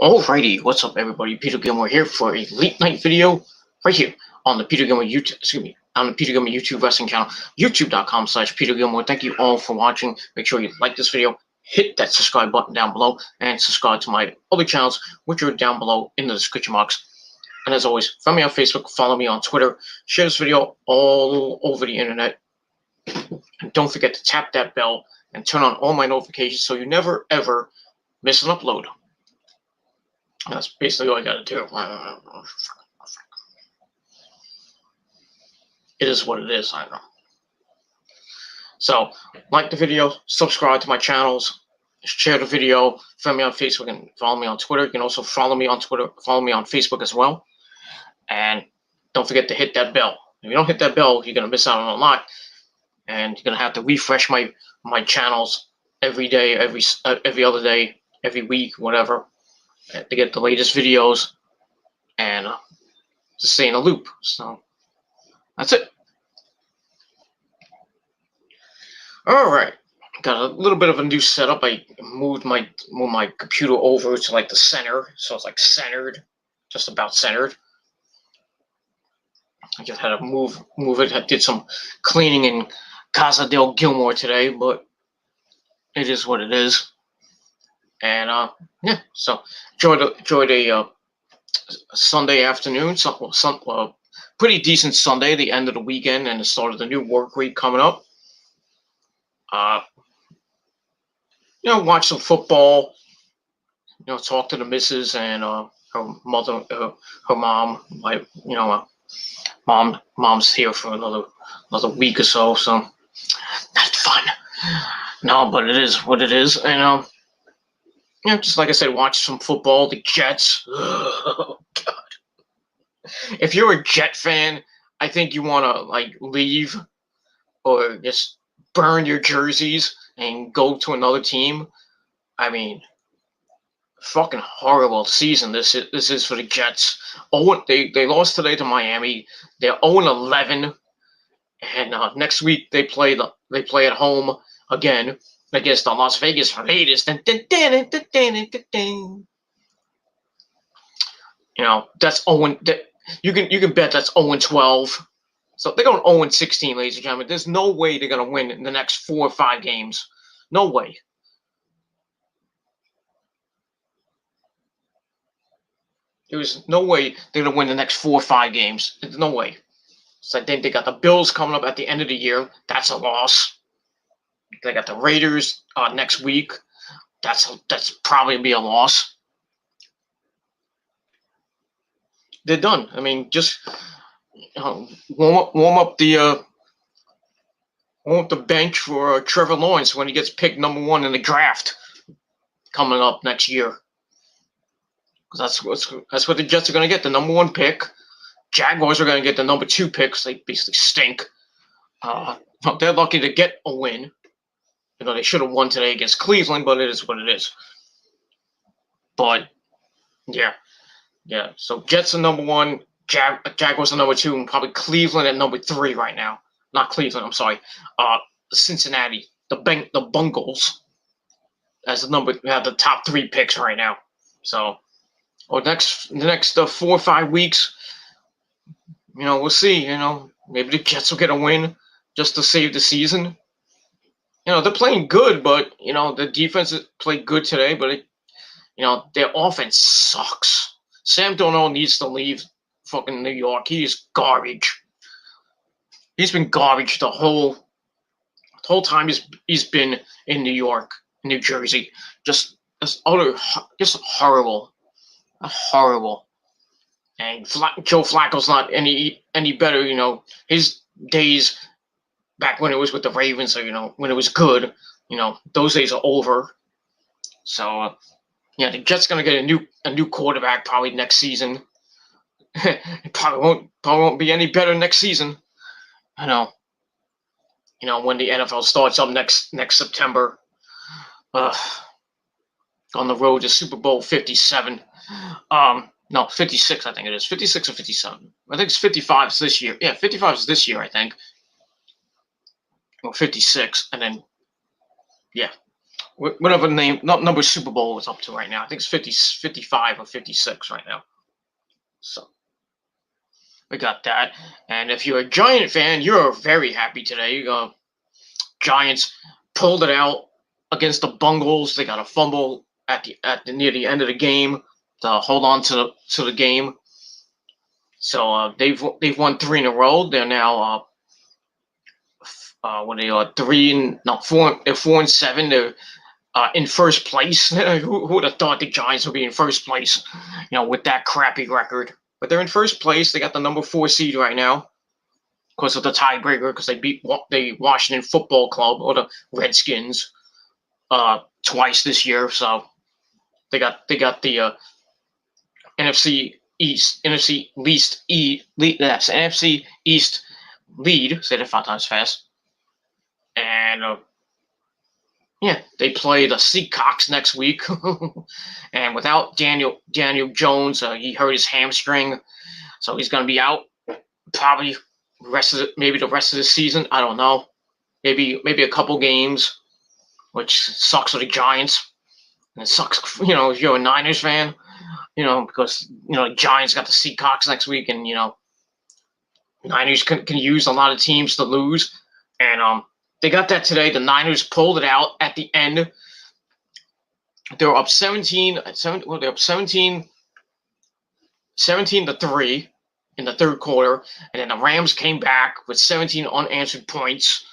Alrighty, what's up everybody? Peter Gilmore here for a late night video right here on the Peter Gilmore YouTube, on the Peter Gilmore YouTube wrestling channel, youtube.com/Peter Gilmore. Thank you all for watching. Make sure you like this video, hit that subscribe button down below, and subscribe to my other channels, which are down below in the description box. And as always, find me on Facebook, follow me on Twitter, share this video all over the internet. And don't forget to tap that bell and turn on all my notifications so you never ever miss an upload. That's basically all I gotta do. It is what it is, I know. So, like the video, subscribe to my channels, share the video, find me on Facebook, and follow me on Twitter. You can also follow me on Twitter, follow me on Facebook as well. And don't forget to hit that bell. If you don't hit that bell, you're gonna miss out on a lot. And you're gonna have to refresh my channels every day, every other day, every week, whatever, to get the latest videos and to stay in a loop. So that's it. All right, got a little bit of a new setup. I moved my computer over to like the center, so it's like centered, just about centered. I just had to move it. I did some cleaning in Casa del Gilmore today, but it is what it is. And yeah, so enjoyed a Sunday afternoon, pretty decent Sunday, the end of the weekend and the start of the new work week coming up. Watch some football, talk to the missus and her mother, her mom. Mom's here for another week or so, so not fun. No, but it is what it is, and just like I said, watch some football. The Jets. Oh, God. If you're a Jet fan, I think you want to leave or just burn your jerseys and go to another team. I mean, fucking horrible season this is for the Jets. They lost today to Miami. They're 0-11, and next week they play at home again against the Las Vegas Raiders. That's 0. You can bet that's 0-12. So they're going 0-16, ladies and gentlemen. There's no way they're going to win in the next 4 or 5 games. No way. There's no way they're going to win the next 4 or 5 games. There's no way. So I think they got the Bills coming up at the end of the year. That's a loss. They got the Raiders next week. That's probably be a loss. They're done. I mean, just warm up the bench for Trevor Lawrence when he gets picked number 1 in the draft coming up next year. Because that's what the Jets are going to get, the number 1 pick. Jaguars are going to get the number 2 pick because they basically stink. They're lucky to get a win. They should have won today against Cleveland, but it is what it is. But yeah. So Jets are number 1, Jaguars are number 2, and probably Cleveland at number 3 right now. Not Cleveland, I'm sorry. Cincinnati, the Bungles, as the number have the top 3 picks right now. So, the next 4 or 5 weeks, we'll see. Maybe the Jets will get a win just to save the season. They're playing good, but the defense played good today, but their offense sucks. Sam Darnold needs to leave fucking New York. He is garbage. He's been garbage the whole time he's been in New York, New Jersey. Just horrible. Horrible. And Joe Flacco's not any better. His days back when it was with the Ravens, or when it was good, those days are over. So the Jets gonna get a new quarterback probably next season. It probably won't be any better next season. I know. When the NFL starts up next September, on the road to Super Bowl 57. No, 56, I think it is. 56 or 57. I think it's 55 this year. Yeah, 55 is this year, I think. or 56, and then yeah, whatever number Super Bowl is up to right now. I think it's 55 or 56 right now. So we got that. And if you're a Giant fan, you're very happy today. Giants pulled it out against the Bungles. They got a fumble at the near the end of the game to hold on to the game. So they've won 3 in a row. They're now when they are 4-7. They're in first place. Who would have thought the Giants would be in first place? With that crappy record. But they're in first place. They got the number 4 seed right now because of the tiebreaker. Because they beat the Washington Football Club or the Redskins twice this year. So they got the NFC East NFC East lead. Say that 5 times fast. And yeah, they play the Seahawks next week. And without Daniel Jones, he hurt his hamstring, so he's going to be out probably the rest of the season. I don't know. Maybe a couple games, which sucks for the Giants. And it sucks, if you're a Niners fan, because the Giants got the Seahawks next week, and Niners can use a lot of teams to lose, and they got that today. The Niners pulled it out at the end. They were up 17 to 3 in the third quarter, and then the Rams came back with 17 unanswered points.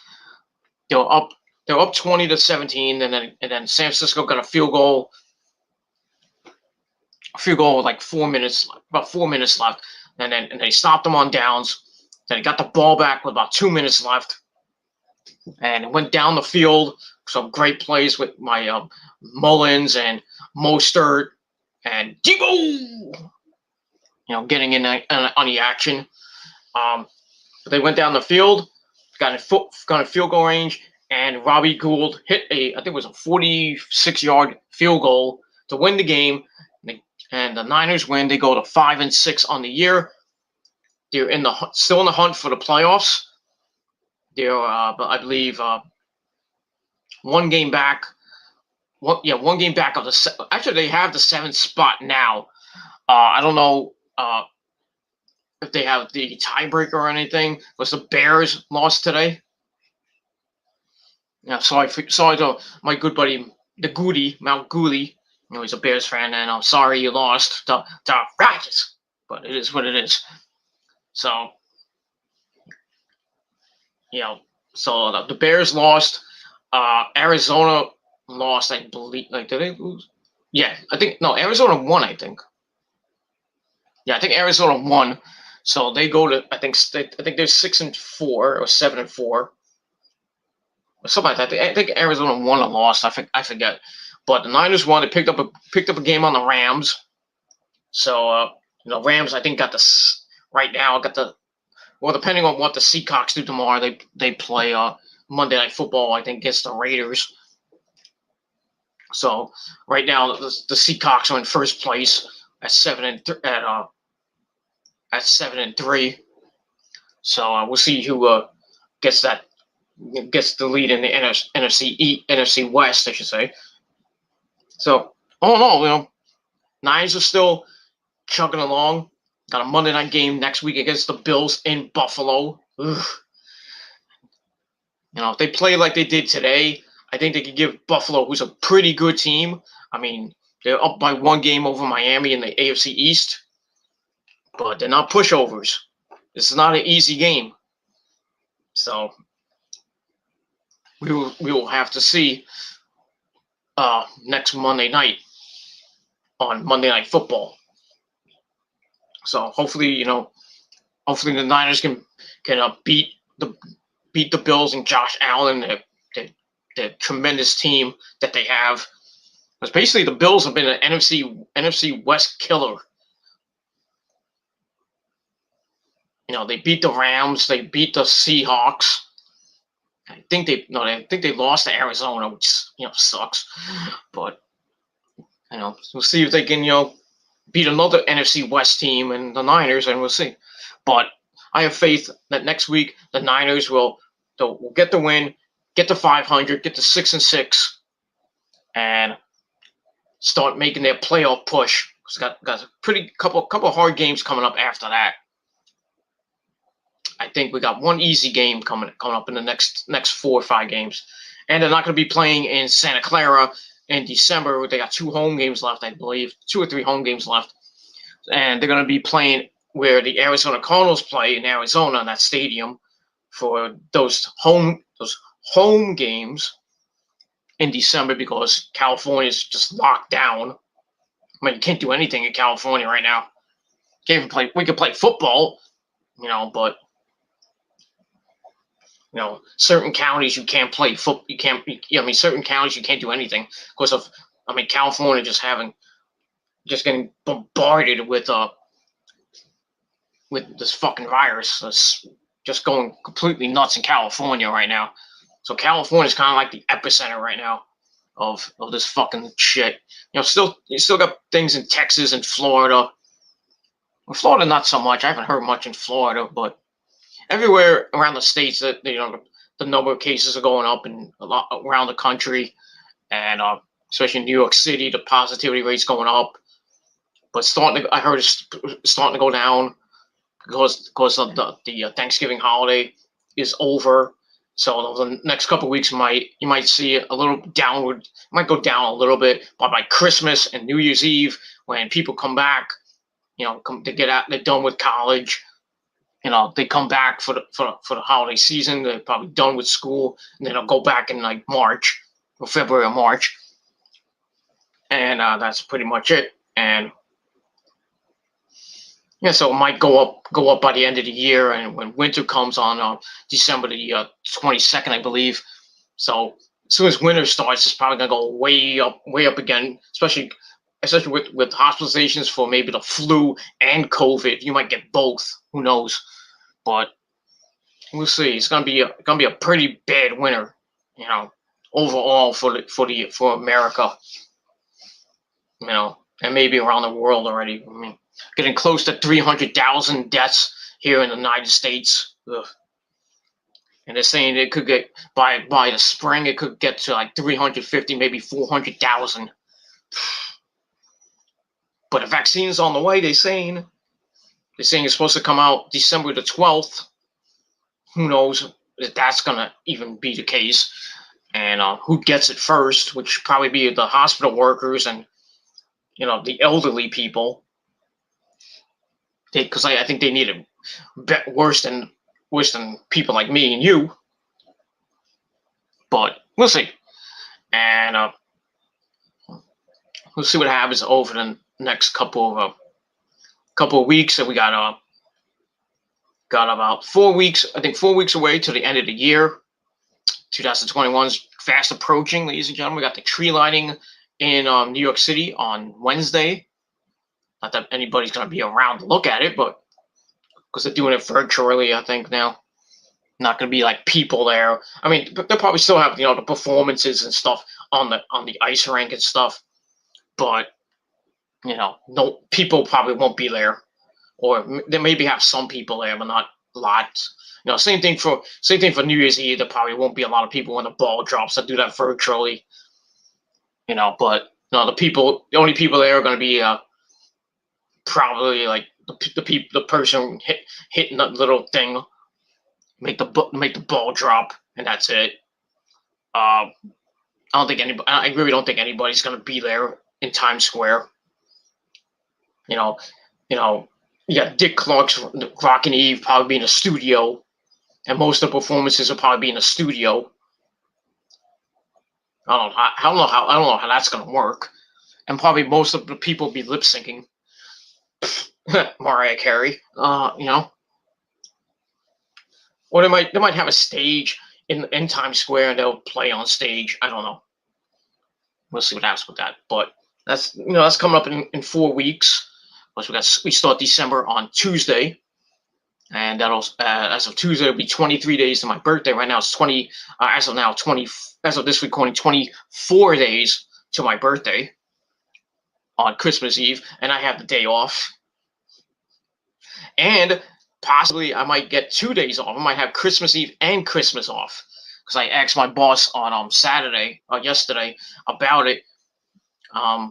They were up 20 to 17, and then San Francisco got a field goal with like 4 minutes, about 4 minutes left, and they stopped them on downs. Then they got the ball back with about 2 minutes left. And it went down the field. Some great plays with my Mullins and Mostert and Debo, getting in on the action. But they went down the field, got in field goal range, and Robbie Gould hit I think it was a 46-yard field goal to win the game. And the Niners win. They go to 5-6 on the year. They're still in the hunt for the playoffs. They're, I believe, 1 game back. One game back of the. Actually, they have the 7th spot now. I don't know if they have the tiebreaker or anything. Was the Bears lost today? Yeah, sorry to my good buddy, Mount Gooley. He's a Bears fan, and I'm sorry you lost to Rodgers, but it is what it is. So. So the Bears lost. Arizona lost, I believe. Did they lose? Yeah, Arizona won, I think. Yeah, I think Arizona won. So they go to, I think they're 6-4 or 7-4 or something like that. I think Arizona won or lost. I forget. But the Niners won. They picked up a game on the Rams. So Rams, I think got the. Well, depending on what the Seahawks do tomorrow, they play Monday Night Football, I think, against the Raiders. So right now, the Seahawks are in first place at 7-3. So we'll see who gets the lead in the NFC West, I should say. So all in all, Niners are still chugging along. Got a Monday night game next week against the Bills in Buffalo. Ugh. If they play like they did today, I think they could give Buffalo, who's a pretty good team. I mean, they're up by 1 game over Miami in the AFC East, but they're not pushovers. This is not an easy game. So we will have to see next Monday night on Monday Night Football. So hopefully the Niners can beat the Bills and Josh Allen, the tremendous team that they have. Because basically the Bills have been an NFC West killer. They beat the Rams, they beat the Seahawks. I think they lost to Arizona, which sucks. But we'll see if they can beat another NFC West team and the Niners, and we'll see. But I have faith that next week the Niners will get the win get to 500, get to 6-6, and start making their playoff push. It's got a pretty couple hard games coming up after that. I think we got one easy game coming up in the next 4 or 5 games, and they're not going to be playing in Santa Clara in December. They got 2 home games left, I believe, 2 or 3 home games left, and they're going to be playing where the Arizona Cardinals play in Arizona in that stadium for those home games in December, because California is just locked down. I mean, you can't do anything in California right now. Can't even play. We could play football, but certain counties you can't play football. You can't. Certain counties you can't do anything because of. California just getting bombarded with this fucking virus. It's just going completely nuts in California right now. So California is kind of like the epicenter right now of this fucking shit. You still got things in Texas and Florida. Well, Florida not so much. I haven't heard much in Florida, but everywhere around the states that the number of cases are going up and a lot around the country, and especially in New York City, the positivity rate's going up. But I heard it's starting to go down because of the Thanksgiving holiday is over. So the next couple of weeks you might see a little downward. It might go down a little bit, but by Christmas and New Year's Eve, when people come back, to get out, they're done with college. They come back for the holiday season. They're probably done with school, and then they'll go back in like March or February or March, and that's pretty much it. And yeah, so it might go up by the end of the year, and when winter comes on December the 22nd, I believe. So as soon as winter starts, it's probably gonna go way up again, especially with hospitalizations for maybe the flu and COVID. You might get both. Who knows? But we'll see. It's gonna be a pretty bad winter, overall for America, and maybe around the world already. Getting close to 300,000 deaths here in the United States. Ugh. And they're saying it could get by the spring, it could get to like 350, maybe 400,000. But a vaccine's on the way. They're saying it's supposed to come out December the 12th. Who knows if that's gonna even be the case? And who gets it first? Which probably be the hospital workers and the elderly people. Because I think they need it worse than people like me and you. But we'll see, and we'll see what happens over the next couple of weeks. And we got about 4 weeks. I think 4 weeks away to the end of the year. 2021's fast approaching, ladies and gentlemen. We got the tree lighting in New York City on Wednesday. Not that anybody's going to be around to look at it, but because they're doing it virtually, I think now. Not going to be like people there. They'll probably still have the performances and stuff on the ice rink and stuff, but no people probably won't be there, or they maybe have some people there, but not lots. Same thing for New Year's Eve. There probably won't be a lot of people when the ball drops that do that virtually. But the only people there are going to be probably like the person hitting that little thing, make the ball drop, and that's it. I really don't think anybody's gonna be there in Times Square. Dick Clark's Rockin' Eve probably be in a studio, and most of the performances will probably be in a studio. I don't know how that's gonna work, and probably most of the people will be lip syncing. Mariah Carey, or they might have a stage in Times Square and they'll play on stage. I don't know. We'll see what happens with that. But that's coming up in 4 weeks. Plus we start December on Tuesday, and that'll as of Tuesday it'll be 23 days to my birthday. Right now it's 20. As of this recording, 24 days to my birthday on Christmas Eve, and I have the day off. And possibly I might get 2 days off. I might have Christmas Eve and Christmas off. because I asked my boss on Saturday or yesterday about it. I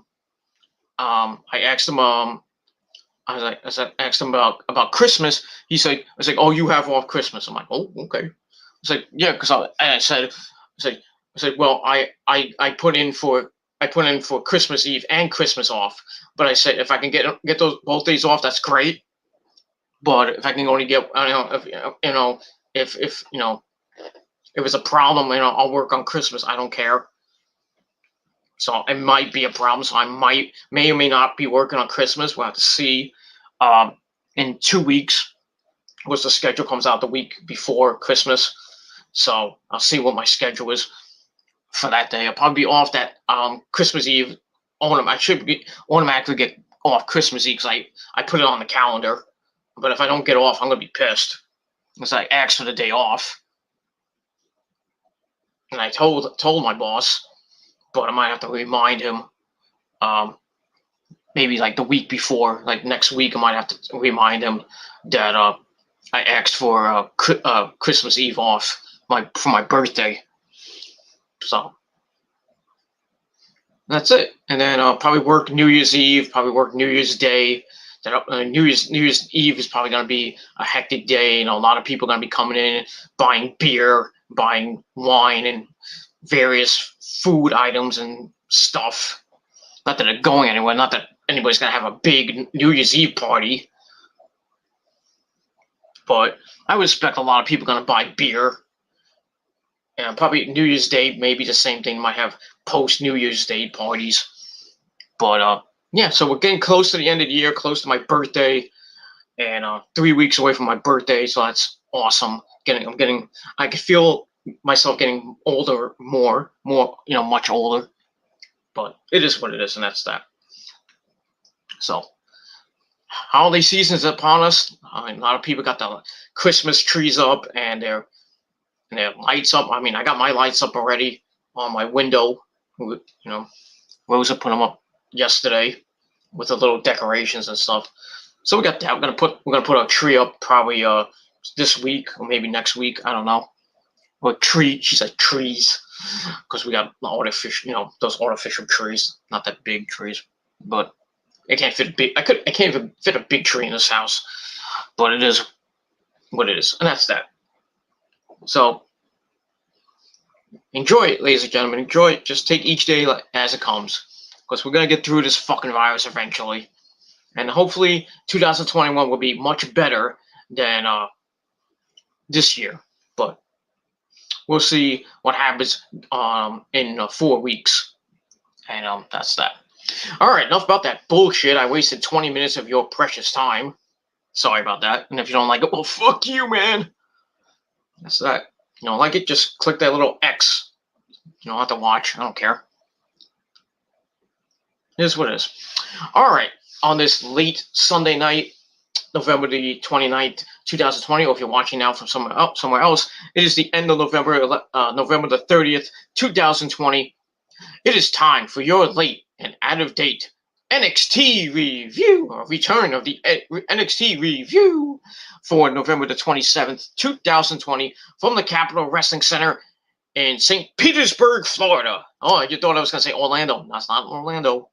asked him asked him about Christmas. He said, I was like, oh, you have off Christmas. I'm like, oh, okay. I was like, yeah, because I said, well, I put in for Christmas Eve and Christmas off, but I said if I can get those both days off, that's great. But if I can only get, if it's a problem, I'll work on Christmas. I don't care. So it might be a problem. So I may or may not be working on Christmas. We'll have to see. In 2 weeks, once the schedule comes out the week before Christmas. So I'll see what my schedule is for that day. I'll probably be off that Christmas Eve. I should automatically get off Christmas Eve because I put it on the calendar. But if I don't get off, I'm gonna be pissed because I asked for the day off, and I told my boss, but I might have to remind him. Maybe like the week before, like next week, I might have to remind him that I asked for Christmas Eve off for my birthday. So that's it. And then I'll probably work New Year's Eve, probably work New Year's Day. New Year's Eve is probably going to be a hectic day. A lot of people are going to be coming in, buying beer, buying wine, and various food items and stuff. Not that they're going anywhere. Not that anybody's going to have a big New Year's Eve party. But I would expect a lot of people going to buy beer. And probably New Year's Day, maybe the same thing. Might have post-New Year's Day parties. But, yeah, so we're getting close to the end of the year, close to my birthday. And 3 weeks away from my birthday, so that's awesome. I can feel myself getting older, more, much older. But it is what it is, and that's that. So, holiday season is upon us. A lot of people got the Christmas trees up and their lights up. I mean, I got my lights up already on my window. Rosa put them up yesterday with the little decorations and stuff. So we got that. We're gonna put a tree up probably this week or maybe next week. I don't know. Or tree. She said trees because we got artificial, those artificial trees, not that big trees, but I can't fit I can't even fit a big tree in this house, but it is what it is, and that's that. So enjoy it, ladies and gentlemen. Enjoy it. Just take each day as it comes, because we're gonna get through this fucking virus eventually, and hopefully 2021 will be much better than this year. But we'll see what happens in 4 weeks, and that's that. All right, enough about that bullshit. I wasted 20 minutes of your precious time. Sorry about that. And if you don't like it, well, fuck you, man. That's that. You don't like it, just click that little X. You don't have to watch. I don't care. It is what it is. All right, on this late Sunday night, November the 29th, 2020, or if you're watching now from somewhere else, it is the end of November, November the 30th, 2020. It is time for your late and out-of-date NXT review, or return of the NXT review for November the 27th, 2020, from the Capitol Wrestling Center in St. Petersburg, Florida. Oh, you thought I was going to say Orlando. That's not Orlando.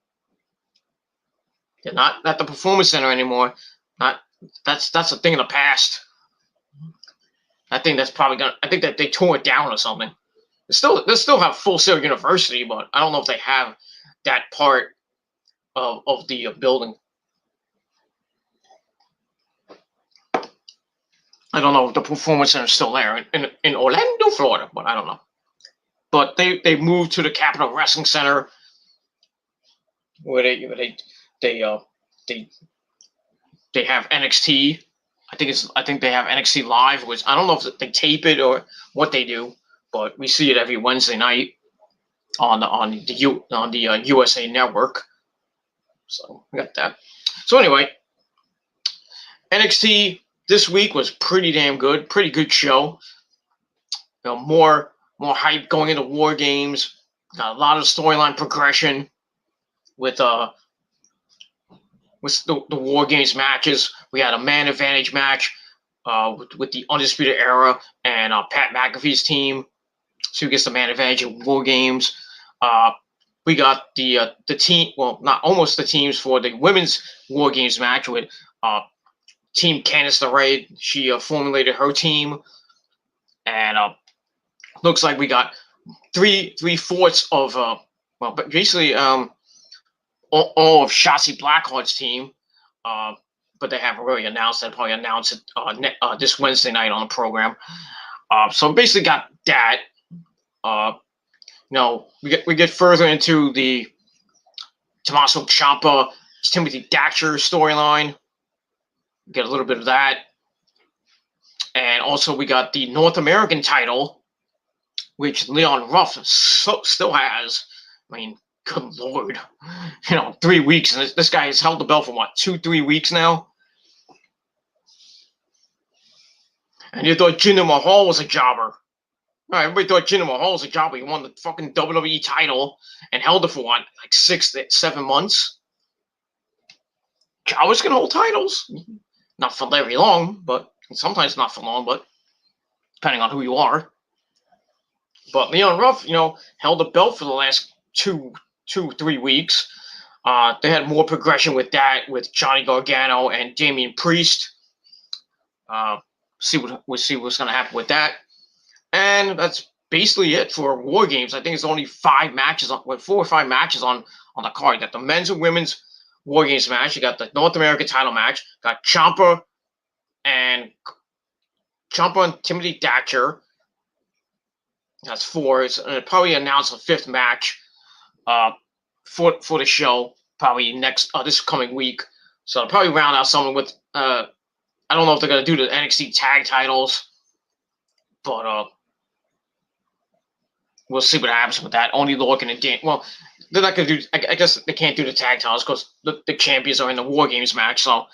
They're not at the Performance Center anymore. That's a thing of the past. I think that's probably gonna. I think that they tore it down or something. They still have Full Sail University, but I don't know if they have that part of the building. I don't know if the Performance Center is still there in Orlando, Florida, but I don't know. But they moved to the Capitol Wrestling Center, where they have NXT. I think they have NXT Live, which I don't know if they tape it or what they do, but we see it every Wednesday night on the USA Network. So we got that. So anyway, NXT this week was pretty damn good. Pretty good show. More hype going into War Games. Got a lot of storyline progression with the War Games matches. We had a man advantage match with the Undisputed Era and Pat McAfee's team So who gets the man advantage in War Games? We got the team, well, not almost the teams for the women's War Games match with Team Candice LeRae. She formulated her team, and looks like we got three-fourths of well, but basically all of Shotzi Blackheart's team. But they haven't really announced it. Probably announce it this Wednesday night on the program. So basically got that. We get further into the Tommaso Ciampa, Timothy Thatcher storyline. Get a little bit of that. And also we got the North American title, which Leon Ruff still has. I mean, good Lord. 3 weeks. And this guy has held the belt for what, 2-3 weeks now? And you thought Jinder Mahal was a jobber. Everybody thought Jinder Mahal was a jobber. He won the fucking WWE title and held it for what, like 6 to 7 months? Jobbers can hold titles. Not for very long, but sometimes not for long, but depending on who you are. But Leon Ruff, held the belt for the last 2-3 weeks. They had more progression with that, with Johnny Gargano and Damian Priest. We'll see what's going to happen with that. And that's basically it for War Games. I think it's only 5 matches, 4 or 5 matches on the card. You got the men's and women's War Games match. You got the North American title match. Got Ciampa and Timothy Thatcher. That's 4. It's probably announce a 5th match for the show, probably this coming week. So I'll probably round out something with I don't know if they're gonna do the NXT tag titles, but we'll see what happens with that. Only Lorcan and Dan. Well, they're not gonna do. I guess they can't do the tag titles because the champions are in the War Games match. So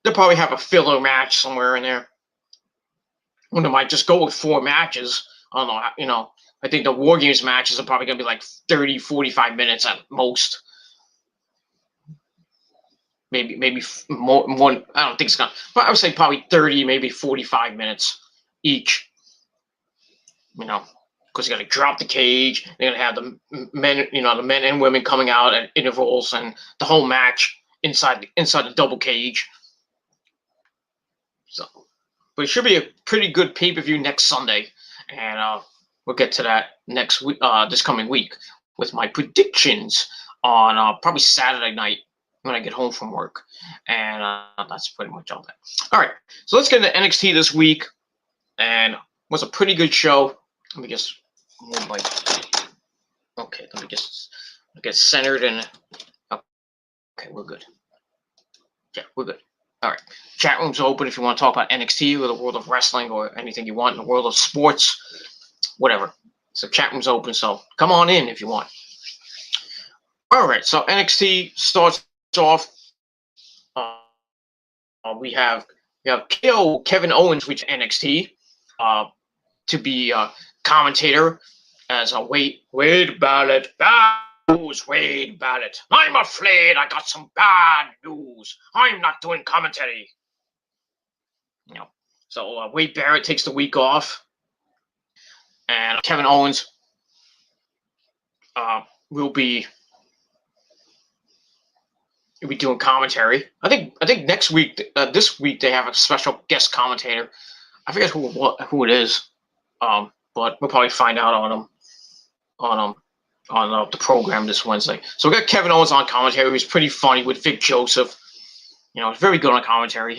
they'll probably have a filler match somewhere in there. Or they might just go with 4 matches. I don't know. I think the War Games matches are probably going to be like 30, 45 minutes at most. Maybe more. I don't think it's going to. But I would say probably 30, maybe 45 minutes each. Because you got to drop the cage. They're going to have the men, the men and women coming out at intervals, and the whole match inside the double cage. So, but it should be a pretty good pay-per-view next Sunday, and we'll get to that next week, this coming week, with my predictions on probably Saturday night when I get home from work. And that's pretty much all that. All right, so let's get into NXT this week, and it was a pretty good show. Let me just move my. Okay, let me just get centered and. Okay, we're good. Yeah, we're good. All right, chat room's open if you want to talk about NXT or the world of wrestling or anything you want in the world of sports, whatever. So chat room's open, so come on in if you want. All right, so NXT starts off. We have KO Kevin Owens with NXT to be commentator as a Wade Barrett. Bad news, Wade Barrett. I'm afraid I got some bad news. I'm not doing commentary. So Wade Barrett takes the week off, and Kevin Owens will be doing commentary. I think next week, this week they have a special guest commentator. I forget who it is, but we'll probably find out on the program this Wednesday. So we got Kevin Owens on commentary, who's pretty funny with Vic Joseph. Very good on commentary.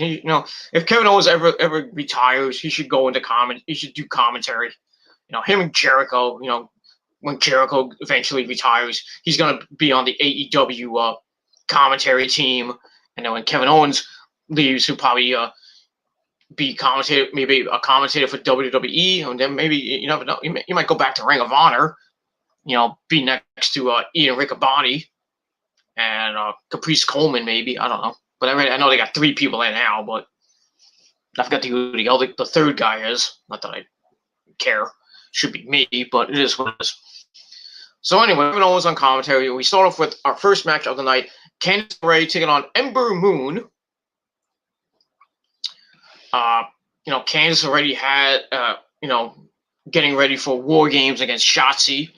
If Kevin Owens ever retires, he should go into he should do commentary. Him and Jericho. When Jericho eventually retires, he's gonna be on the AEW commentary team, and then when Kevin Owens leaves, he'll probably be maybe a commentator for WWE, and then maybe you never know. You might go back to Ring of Honor. Be next to Ian Riccaboni and Caprice Coleman, maybe. I don't know. But I know they got 3 people there now, but I forgot who the third guy is. Not that I care. Should be me, but it is what it is. So anyway, Kevin Owens on commentary. We start off with our first match of the night. Candice LeRae taking on Ember Moon. Candice already had, getting ready for War Games against Shotzi.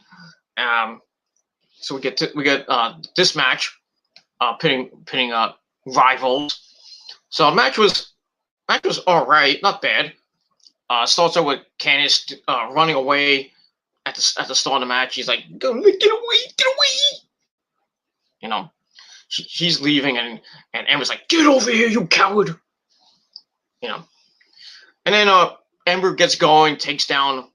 So we get this match, pitting rivals. So the match was all right, not bad. Starts out with Candice running away at the start of the match. He's like, "Get away, get away!" You know, she's leaving, and Amber's like, "Get over here, you coward!" You know, and then Amber gets going, takes down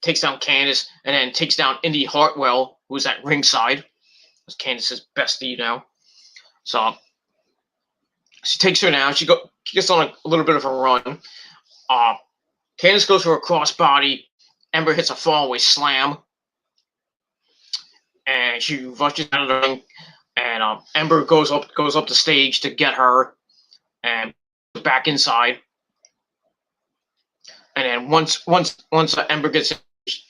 Candice, and then takes down Indy Hartwell, who's at ringside. It's Candice's bestie now. So she takes her down. She gets on a little bit of a run. Candice goes for a crossbody. Ember hits a fallaway slam, and she rushes out of the ring. And Ember goes up the stage to get her, and back inside. And then once Ember gets in, she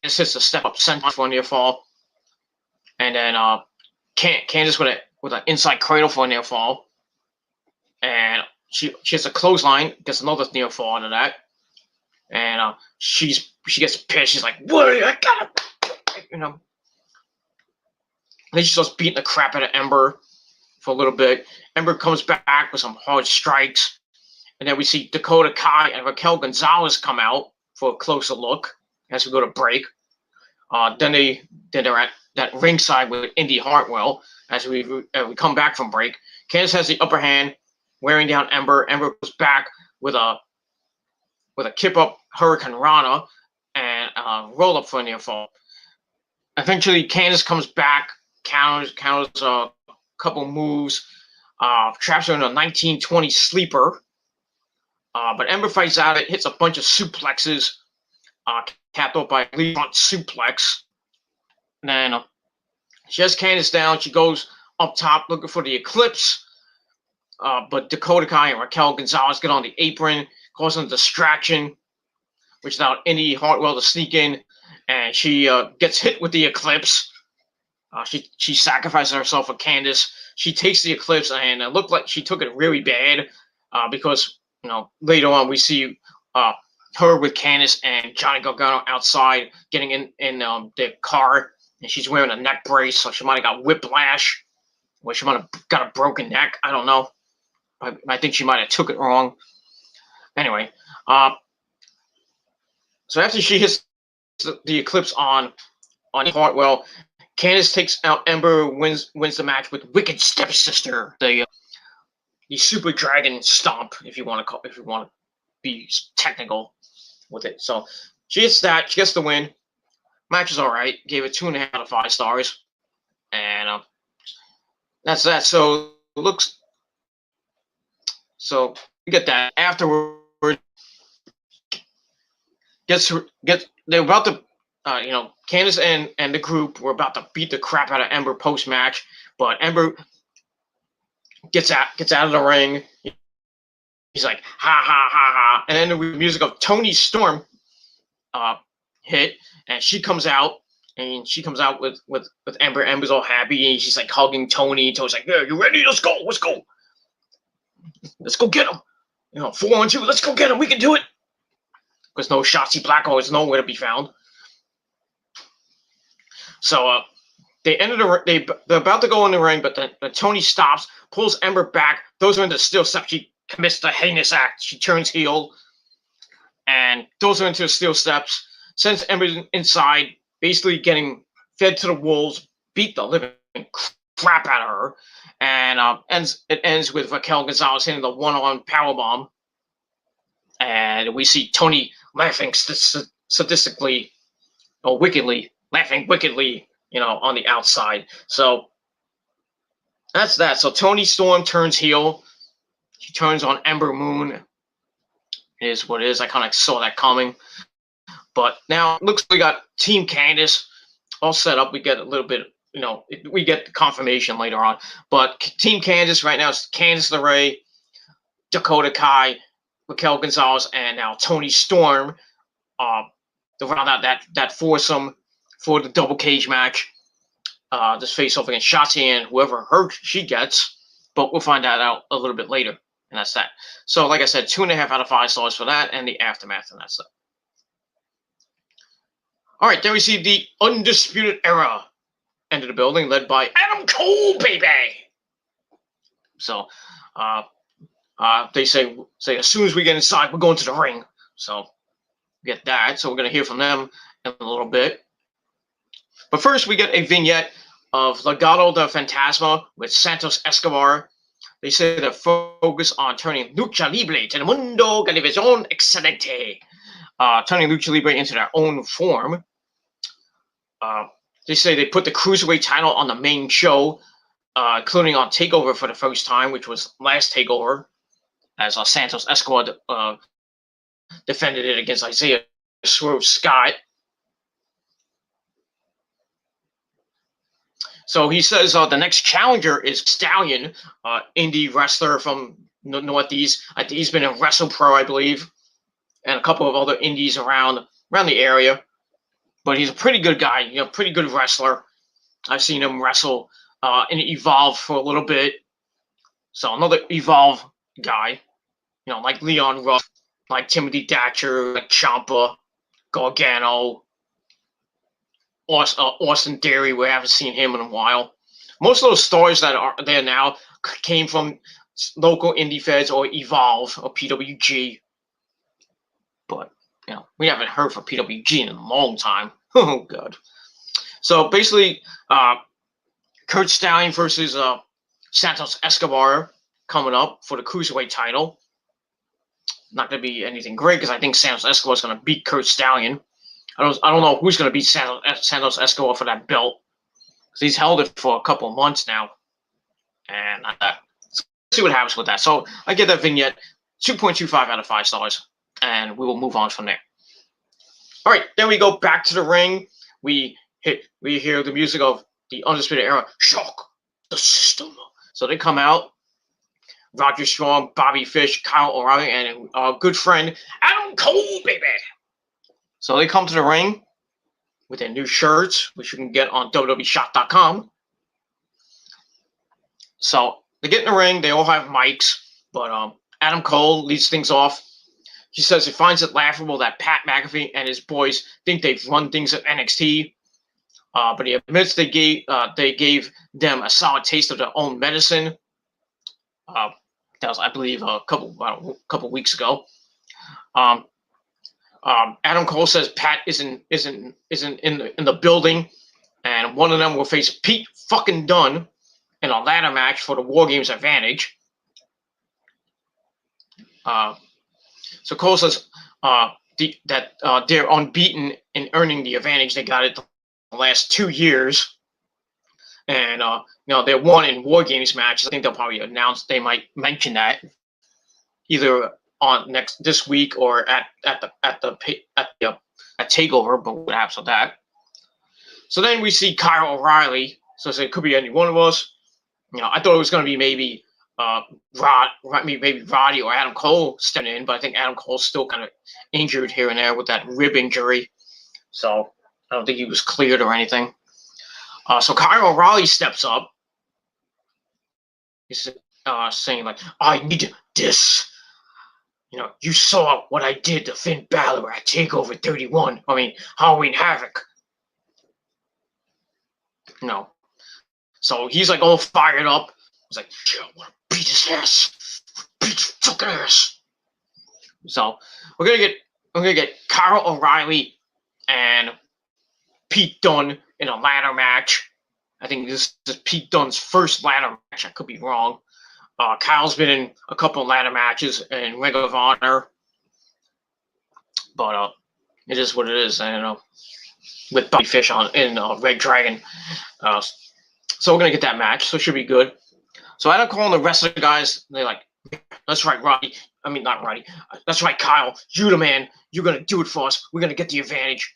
hits a step up senton for a near fall, and then Candice with an inside cradle for a near fall, and she hits a clothesline, gets another near fall out of that. And she gets pissed. She's like, "What? I gotta," you know. Then she starts beating the crap out of Ember for a little bit. Ember comes back with some hard strikes, and then we see Dakota Kai and Raquel Gonzalez come out for a closer look as we go to break. Then they're at that ringside with Indy Hartwell as we come back from break. Candice has the upper hand, wearing down Ember. Ember goes back with a kip up Hurricane Rana and roll up for a near fall. Eventually, Candice comes back, counters a couple moves, traps her in a 1920 sleeper. But Ember fights out it, hits a bunch of suplexes, capped off by a lead front suplex. And then she has Candice down. She goes up top looking for the Eclipse. But Dakota Kai and Raquel Gonzalez get on the apron, causing a distraction, which allowed Indy Hartwell to sneak in, and she gets hit with the Eclipse. She sacrifices herself for Candice. She takes the Eclipse, and it looked like she took it really bad because later on we see her with Candice and Johnny Gargano outside getting in the car, and she's wearing a neck brace, so she might have got whiplash, or she might have got a broken neck. I don't know. I think she might have took it wrong. Anyway, so after she hits the Eclipse on Hartwell, Candice takes out Ember, wins the match with Wicked Stepsister, the Super Dragon Stomp, if you want to be technical with it. So she gets that. She gets the win. Match is all right. Gave it 2.5 out of 5 stars, and that's that. So it looks. So we get that afterward. They're about to, Candice and the group were about to beat the crap out of Ember post match, but Ember gets out of the ring. He's like, ha ha ha ha, and then the music of Toni Storm hit, and she comes out. And she comes out with Ember. Ember's all happy, and she's like hugging Toni. Tony's like, "Yeah, you ready? Let's go. Let's go. Let's go get him. 4-on-2. Let's go get him. We can do it." Because no Shotzi Blackheart is nowhere to be found. So they're about to go in the ring, but then Toni stops, pulls Ember back, throws her into steel steps. She commits the heinous act. She turns heel and throws her into the steel steps, sends Ember inside, basically getting fed to the wolves, beat the living crap out of her, and it ends with Raquel Gonzalez hitting the one-on powerbomb, and we see Toni laughing sadistically, or wickedly, laughing wickedly, on the outside. So that's that. So Toni Storm turns heel. She turns on Ember Moon. It is what it is. I kind of saw that coming. But now it looks like we got Team Candice all set up. We get a little bit, we get the confirmation later on. But Team Candice right now is Candice LeRae, Dakota Kai, Raquel Gonzalez, and now Toni Storm to round out that foursome for the double cage match. This face off against Shotzi and whoever she gets. But we'll find that out a little bit later. And that's that. So like I said, 2.5 out of 5 stars for that and the aftermath, and that's it. All right, then we see the Undisputed Era enter the building, led by Adam Cole, baby. So, they say as soon as we get inside, we're going to the ring. So, get that. So we're gonna hear from them in a little bit. But first, we get a vignette of Legado del Fantasma with Santos Escobar. They say they're focused on turning Lucha Libre to the Mundo Televisión Excelente, turning Lucha Libre into their own form. They say they put the Cruiserweight title on the main show, including on TakeOver for the first time, which was last TakeOver, as Santos Escobar defended it against Isaiah Swerve Scott. So he says the next challenger is Stallion, indie wrestler from the Northeast. I think he's been in WrestlePro, I believe, and a couple of other indies around the area. But he's a pretty good guy, pretty good wrestler. I've seen him wrestle in Evolve for a little bit. So another Evolve guy, like Leon Ruff, like Timothy Thatcher, like Ciampa, Gargano, Austin Theory. We haven't seen him in a while. Most of those stars that are there now came from local indie feds or Evolve or PWG. But, we haven't heard from PWG in a long time. Oh, God. So, basically, Kurt Stallion versus Santos Escobar coming up for the Cruiserweight title. Not going to be anything great because I think Santos Escobar is going to beat Kurt Stallion. I don't know who's going to beat Santos Escobar for that belt, because he's held it for a couple of months now. And let's see what happens with that. So I get that vignette 2.25 out of 5 stars, and we will move on from there. All right, then we go back to the ring. We hear the music of the Undisputed Era, Shock the System. So they come out, Roger Strong, Bobby Fish, Kyle O'Reilly, and our good friend Adam Cole, baby. So they come to the ring with their new shirts, which you can get on www.shop.com. So they get in the ring. They all have mics, but Adam Cole leads things off. He says he finds it laughable that Pat McAfee and his boys think they've run things at NXT, but he admits they gave them a solid taste of their own medicine. That was, I believe, a couple weeks ago. Adam Cole says Pat isn't in the building, and one of them will face Pete fucking Dunne in a ladder match for the War Games advantage. So Cole says that they're unbeaten in earning the advantage. They got it the last 2 years, and they're won in War Games matches. I think they'll probably announce. They might mention that either on this week or at TakeOver, but what happens with that? So then we see Kyle O'Reilly. So it could be any one of us. I thought it was going to be maybe Roddy or Adam Cole stepping in, but I think Adam Cole's still kind of injured here and there with that rib injury. So I don't think he was cleared or anything. So Kyle O'Reilly steps up. He's saying like, "I need this. You saw what I did to Finn Balor at TakeOver 31. Halloween Havoc. So he's like all fired up. He's like, yeah, I want to beat his ass. Beat his fucking ass. So we're gonna get Kyle O'Reilly and Pete Dunne in a ladder match. I think this is Pete Dunne's first ladder match. I could be wrong. Kyle's been in a couple of ladder matches in Ring of Honor, but it is what it is. With Bobby Fish in Red Dragon. So we're gonna get that match. So it should be good. So Adam Cole and the rest of the guys, they're like, "That's right, Roddy. Not Roddy. That's right, Kyle. You the man. You're gonna do it for us. We're gonna get the advantage."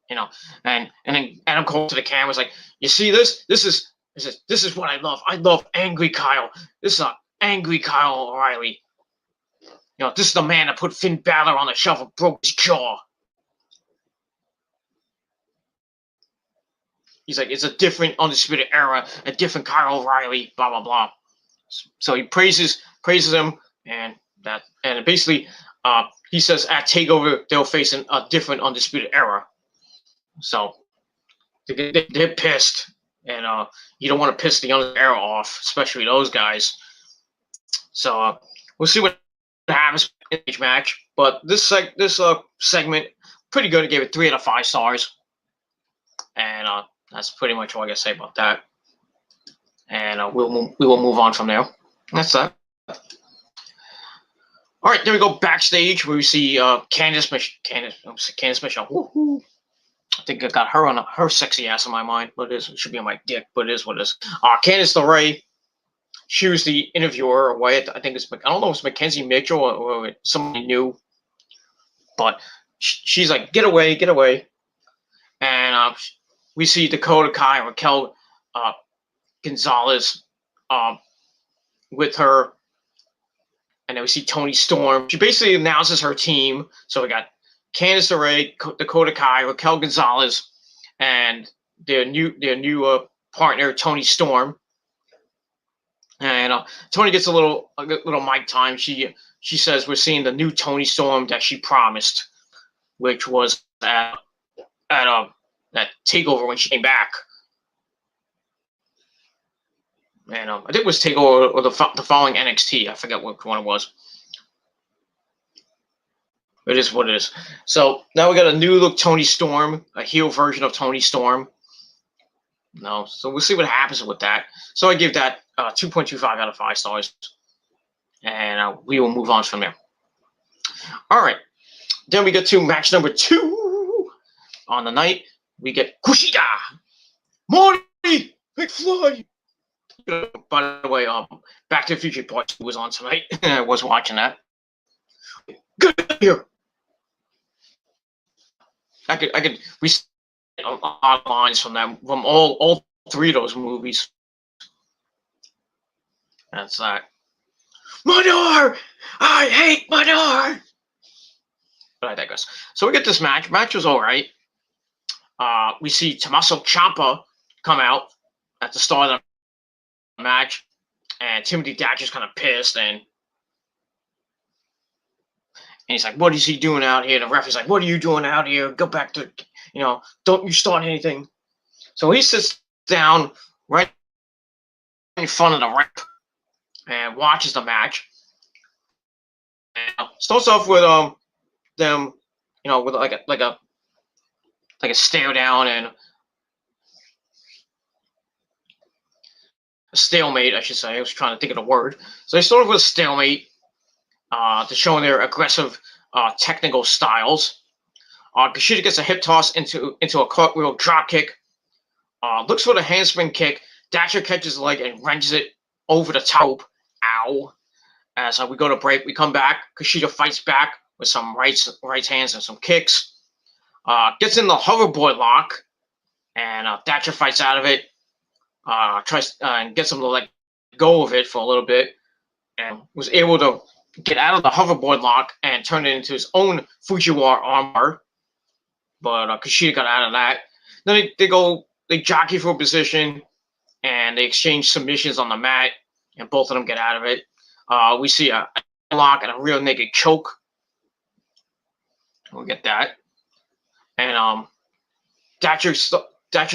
And then Adam Cole to the camera was like, "You see this? This is what I love. I love angry Kyle. This is an angry Kyle O'Reilly. This is the man that put Finn Balor on the shelf and broke his jaw." He's like, "It's a different Undisputed Era, a different Kyle O'Reilly, blah, blah, blah." So he praises him, and basically he says at TakeOver they'll face a different Undisputed Era. So they're pissed, and you don't want to piss the young era off, especially those guys. So we'll see what happens in each match. But this segment pretty good. I gave it 3 out of 5 stars, and that's pretty much all I gotta say about that. And we will move on from there. That's that. All right, then we go backstage where we see Candice Michelle. Woo-hoo. I think I got her on her sexy ass in my mind, but it should be on my dick. But it is what it is. Candice LeRae. She was the interviewer, or I think it's, I don't know if it's Mackenzie Mitchell or somebody new, but she's like, get away, get away. And we see Dakota Kai and Raquel Gonzalez with her. And then we see Toni Storm. She basically announces her team. So we got Candice LeRae, Dakota Kai, Raquel Gonzalez, and their new partner, Toni Storm. And Toni gets a little mic time. She says we're seeing the new Toni Storm that she promised, which was at that takeover when she came back. And I think it was takeover or the following NXT. I forget which one it was. It is what it is. So now we got a new look Toni Storm, a heel version of Toni Storm. No, so we'll see what happens with that. So I give that 2.25 out of 5 stars, and we will move on from there. All right, then we get to match number 2 on the night. We get Kushida, Marty McFly. By the way, Back to the Future Part 2 was on tonight. I was watching that. Good here. I could recite a lot of lines from them, from all 3 of those movies. That's that. Madar! I hate Madar! But I digress. So we get this match. Match was all right. We see Tommaso Ciampa come out at the start of the match, and Timothy Thatcher's kind of pissed, and he's like, what is he doing out here? The ref is like, what are you doing out here? Go back to, don't you start anything. So he sits down right in front of the ref and watches the match. And starts off with them, with like a stare down and a stalemate, I should say. I was trying to think of the word. So they start off with a stalemate to show their aggressive technical styles. Kushida gets a hip toss into a cartwheel drop kick. Looks for the handspring kick. Thatcher catches the leg and wrenches it over the top. Ow. As we go to break, we come back. Kushida fights back with some right hands and some kicks. Gets in the hoverboard lock, and Thatcher fights out of it. Tries and gets him to let go of it for a little bit, and was able to get out of the hoverboard lock and turn it into his own Fujiwara armor. But Kushida got out of that. Then they jockey for a position, and they exchange submissions on the mat, and both of them get out of it. We see a lock and a rear naked choke. We'll get that. And Thatcher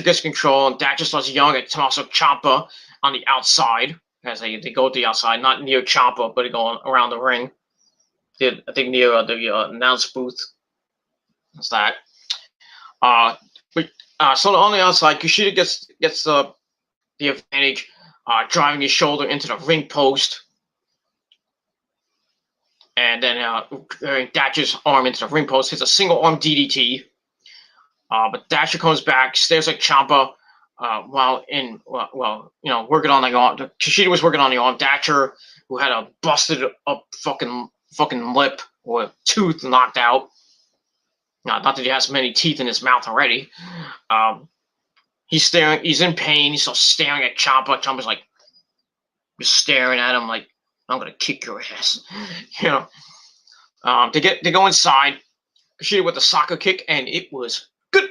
gets control, and Thatcher starts yelling at Tommaso Ciampa on the outside as they go to the outside, not near Ciampa, but going around the ring. I think near the announce booth. That's that. So on the outside, Kushida gets the advantage, driving his shoulder into the ring post, and then Thatcher's arm into the ring post, hits a single arm DDT. But Thatcher comes back, stares at Ciampa while working on the arm. Kushida was working on the arm. Thatcher, who had a busted up fucking lip or tooth knocked out. Not that he has many teeth in his mouth already. He's staring. He's in pain. He's still staring at Ciampa. Ciampa's like, just staring at him like, I'm gonna kick your ass. They go inside. Kushida with the soccer kick, and it was good.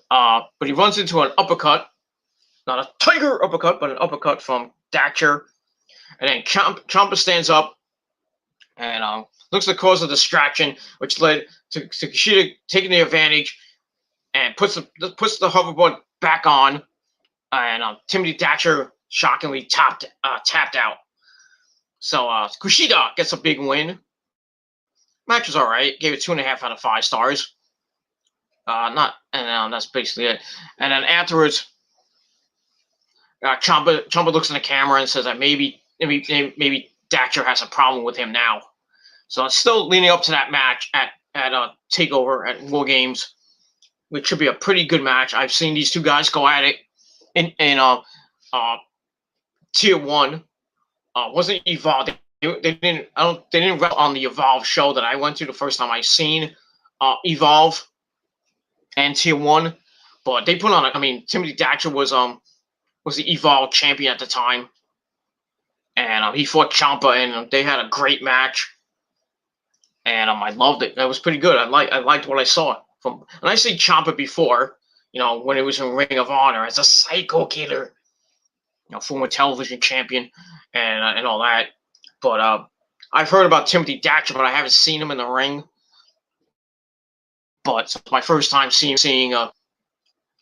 But he runs into an uppercut, not a tiger uppercut, but an uppercut from Thatcher. And then Ciampa stands up and looks to cause a distraction, which led to Kushida taking the advantage and puts the hoverboard back on, and Timothy Thatcher shockingly tapped out. So Kushida gets a big win. Match was all right. Gave it 2.5 out of 5 stars. That's basically it. And then afterwards, Ciampa looks in the camera and says that maybe Thatcher has a problem with him now. So it's still leading up to that match at Takeover at War Games, which should be a pretty good match. I've seen these two guys go at it in Tier 1. Wasn't Evolve. They didn't wrestle on the Evolve show that I went to the first time I seen Evolve and Tier 1, but they put on. I mean, Timothy Thatcher was the Evolve champion at the time, and he fought Ciampa, and they had a great match, and I loved it. That was pretty good. I liked what I saw from. And I see Ciampa before, when it was in Ring of Honor as a Psycho Killer, former television champion, and all that. But I've heard about Timothy Thatcher, but I haven't seen him in the ring. But it's my first time seeing him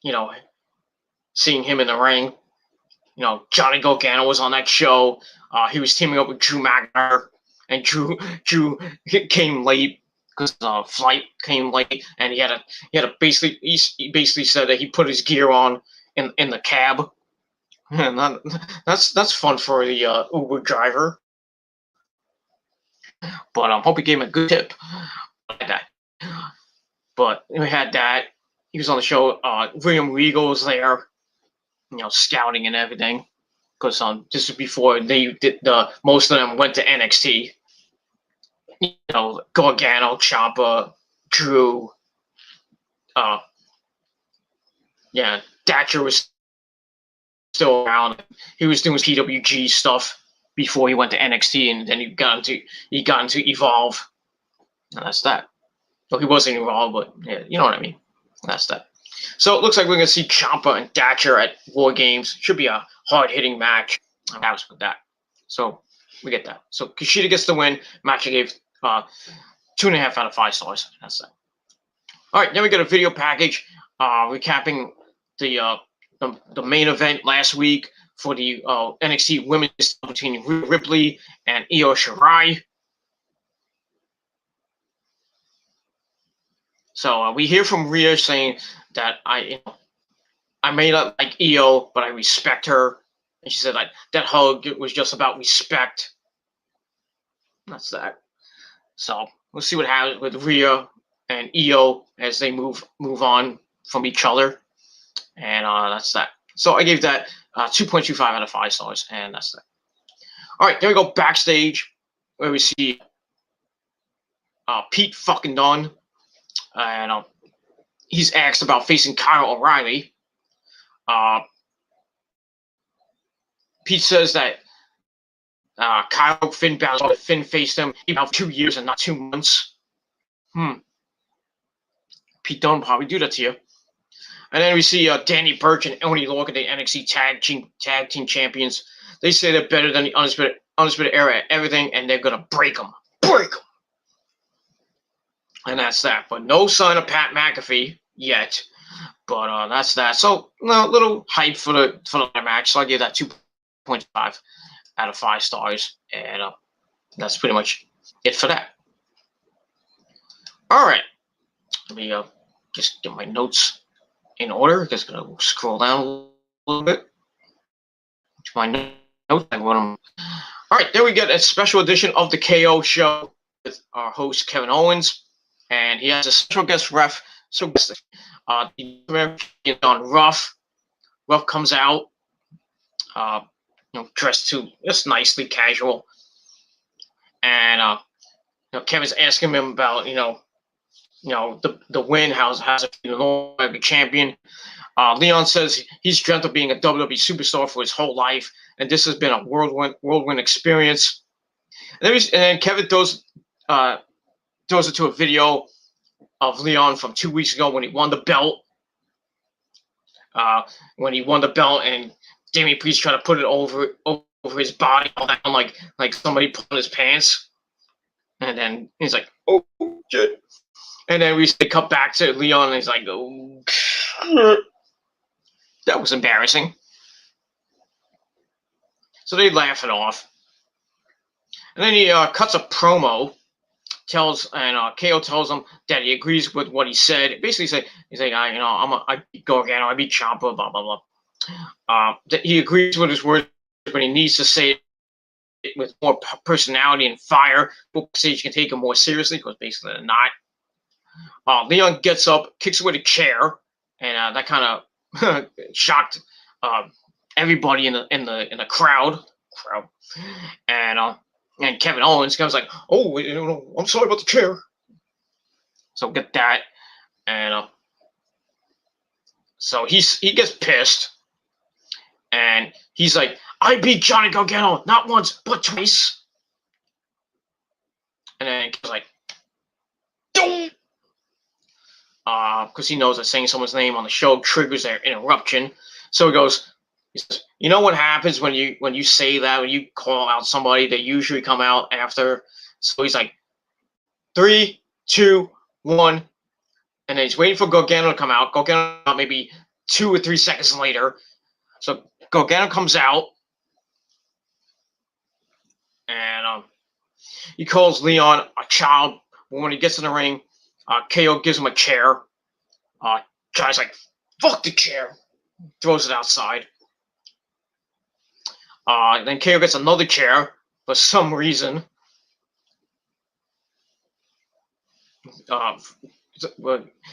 in the ring. Johnny Gargano was on that show. He was teaming up with Drew McIntyre, and Drew came late because flight came late, and he had to basically said that he put his gear on in the cab. And that's fun for the Uber driver. But I hope he gave him a good tip like that. But we had that. He was on the show. William Regal was there, scouting and everything. Because this was before they did most of them went to NXT. Gargano, Ciampa, Drew. Thatcher was still around. He was doing PWG stuff before he went to NXT, and then he got into Evolve. And that's that. Well, he wasn't involved, but yeah, you know what I mean. That's that. So it looks like we're going to see Ciampa and Thatcher at War Games. Should be a hard-hitting match. That was with that. So we get that. So Kushida gets the win. Match I gave 2.5 out of 5 stars. That's that. All right, then we got a video package recapping the main event last week for the NXT Women's between Rhea Ripley and Io Shirai. So we hear from Rhea saying that I may not like Io, but I respect her. And she said that hug was just about respect. That's that. So we'll see what happens with Rhea and Io as they move on from each other. And that's that. So I gave that 2.25 out of 5 stars, and that's that. All right, then we go backstage where we see Pete fucking Dunne. And he's asked about facing Kyle O'Reilly. Pete says that Finn faced him about 2 years and not 2 months. Pete Dunne probably do that to you. And then we see Danny Burch and Oney Lorcan, the NXT Tag Team Champions. They say they're better than the Undisputed Era at everything, and they're gonna break them. And that's that. But no sign of Pat McAfee yet. But that's that. So a little hype for the match. So I give that 2.5 out of 5 stars. And that's pretty much it for that. All right. Let me just get my notes in order. Just gonna scroll down a little bit to my notes. All right. There we get a special edition of the KO show with our host Kevin Owens. And he has a special guest ref. So on Ruff. Ruff comes out, dressed to just nicely casual. And Kevin's asking him about the win. How's it feeling like a champion? Leon says he's dreamt of being a WWE superstar for his whole life, and this has been a whirlwind experience. And then Kevin throws it to a video of Leon from 2 weeks ago when he won the belt. And Damian Priest tried to put it over his body, all that, like somebody pulling his pants. And then he's like, "Oh shit!" And then we cut back to Leon, and he's like, oh, that was embarrassing. So they laugh it off. And then he cuts a promo, KO tells him that he agrees with what he said. Basically, he's like, I beat Gargano, I beat Ciampa, blah blah blah. That he agrees with his words, but he needs to say it with more personality and fire. Backstage can take him more seriously because basically they're not. Leon gets up, kicks away the chair, and that kind of shocked everybody in the crowd. And Kevin Owens comes like, oh, I'm sorry about the chair. So get that, and so he gets pissed, and he's like, I beat Johnny Gargano not once but twice. And then he's like, because he knows that saying someone's name on the show triggers their interruption. So he says, you know what happens when you say that, when you call out somebody, they usually come out after. So he's like, 3, 2, 1, and then he's waiting for Gargano to come out. Gargano maybe 2 or 3 seconds later. So Gargano comes out, and he calls Leon a child. But when he gets in the ring, KO gives him a chair. Johnny's like, fuck the chair. Throws it outside. Then KO gets another chair for some reason.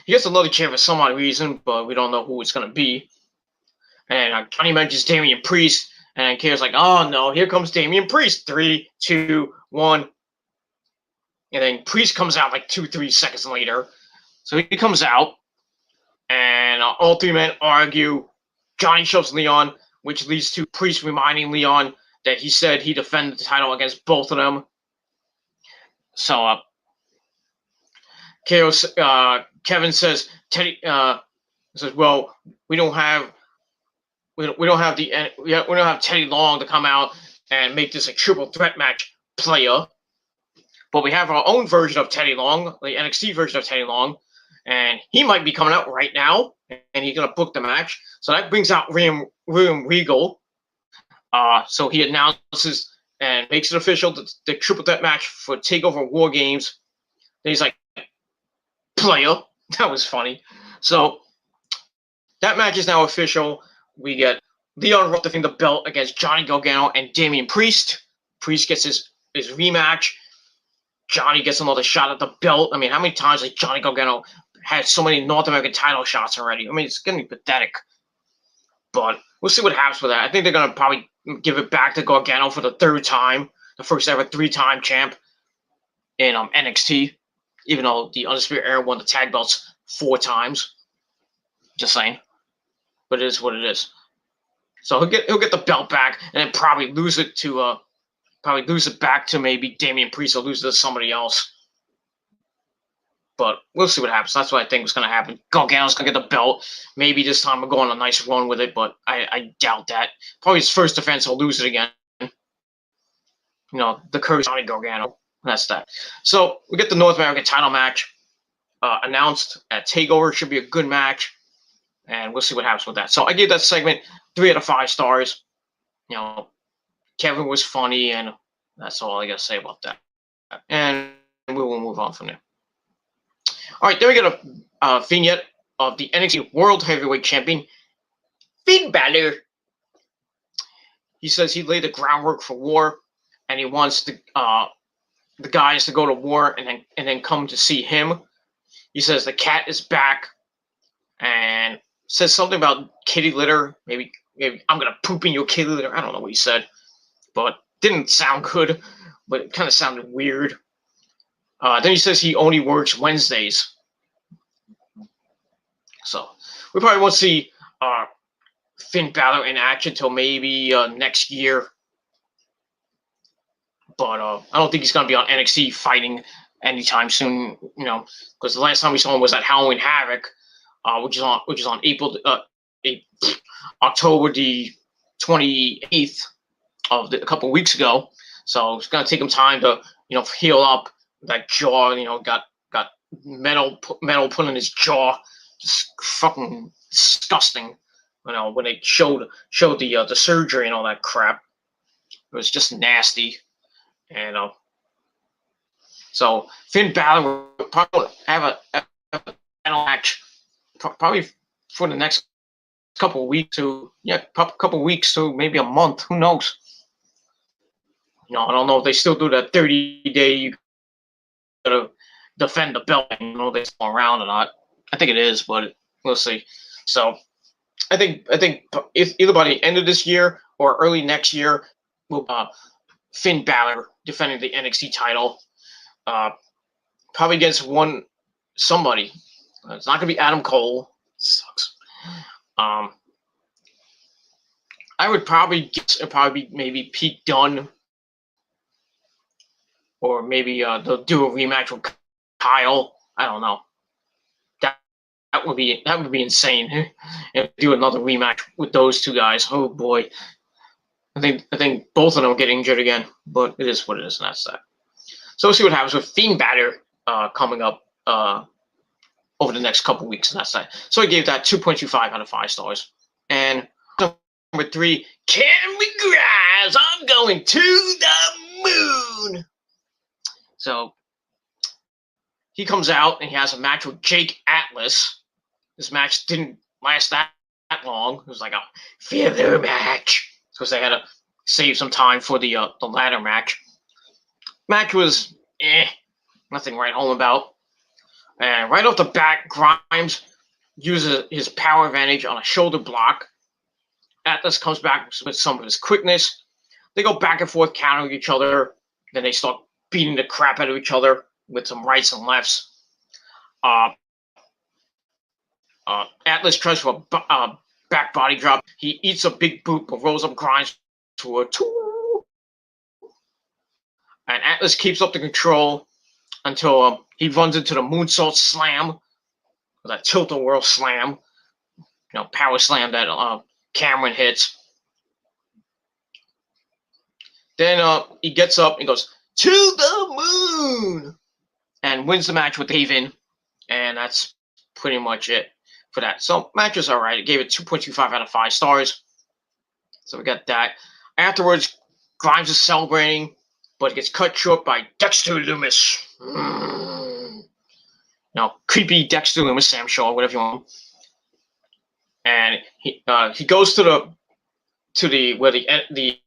He gets another chair for some odd reason, but we don't know who it's going to be. And Johnny mentions Damian Priest, and KO's like, oh no, here comes Damian Priest. 3, 2, 1. And then Priest comes out like 2, 3 seconds later. So he comes out, and all three men argue. Johnny shoves Leon, which leads to Priest reminding Leon that he said he defended the title against both of them. So Kevin says, Teddy says, well, we don't have Teddy Long to come out and make this a triple threat match, player. But we have our own version of Teddy Long, the NXT version of Teddy Long, and he might be coming out right now, and he's gonna book the match. So that brings out William Regal. So he announces and makes it official the triple threat match for Takeover War Games. Then he's like, player. That was funny. So that match is now official. We get Leon Ruff defending the belt against Johnny Gargano and Damian Priest. Priest gets his rematch. Johnny gets another shot at the belt. I mean, how many times has Johnny Gargano had so many North American title shots already? I mean, it's going to be pathetic. But we'll see what happens with that. I think they're going to probably give it back to Gargano for the 3rd time, the first ever 3-time champ in NXT, even though the Undisputed Era won the tag belts 4 times. Just saying. But it is what it is. So he'll get the belt back and then probably lose it back to maybe Damian Priest or lose it to somebody else. But we'll see what happens. That's what I think was going to happen. Gargano's going to get the belt. Maybe this time we'll go on a nice run with it, but I doubt that. Probably his first defense, he'll lose it again. The curse Johnny Gargano. That's that. So we get the North American title match announced at TakeOver. Should be a good match. And we'll see what happens with that. So I gave that segment 3 out of 5 stars. Kevin was funny, and that's all I got to say about that. And we will move on from there. All right, then we get a vignette of the NXT World Heavyweight Champion, Finn Balor. He says he laid the groundwork for war, and he wants the guys to go to war and then come to see him. He says the cat is back, and says something about kitty litter. Maybe I'm gonna poop in your kitty litter. I don't know what he said, but didn't sound good. But it kind of sounded weird. Then he says he only works Wednesdays. So we probably won't see Finn Balor in action until maybe next year. But I don't think he's going to be on NXT fighting anytime soon, because the last time we saw him was at Halloween Havoc, which is on October the 28th of a couple of weeks ago. So it's going to take him time to heal up. That jaw, got metal put in his jaw, just fucking disgusting. You know, when they showed the surgery and all that crap, it was just nasty. And so Finn Balor will probably have a final match, probably for the next couple of weeks to maybe a month. Who knows? You know, I don't know if they still do that 30-day you gotta defend the belt. I don't know if they're still around or not. I think it is, but we'll see. So I think if either by the end of this year or early next year, will Finn Balor defending the NXT title, probably against somebody. It's not gonna be Adam Cole. Sucks. I would probably guess it'd probably be maybe Pete Dunne, or maybe they'll do a rematch with Kyle. I don't know. That would be insane. If do another rematch with those two guys. Oh boy. I think both of them get injured again, but it is what it is, and that's that. So we'll see what happens with Finn Balor coming up over the next couple weeks, and that's that. So I gave that 2.25 out of 5 stars. And number 3, Cameron Grimes, I'm going to the moon. So he comes out and he has a match with Jake Atlas. This match didn't last that long. It was like a filler match because they had to save some time for the ladder match. Match was nothing right home about. And right off the bat, Grimes uses his power advantage on a shoulder block. Atlas comes back with some of his quickness. They go back and forth countering each other. Then they start beating the crap out of each other with some rights and lefts. Atlas tries for a back body drop. He eats a big boot but rolls up Grimes to a 2. And Atlas keeps up the control until he runs into the moonsault slam, that tilt-a-whirl slam, power slam that Cameron hits. Then he gets up and goes to the moon and wins the match with Haven, and that's pretty much it for that. So match was all right. I gave it 2.25 out of 5 stars. So we got that. Afterwards, Grimes is celebrating, but gets cut short by Dexter Lumis. Creepy Dexter Lumis, Sam Shaw, whatever you want. And he goes to the where the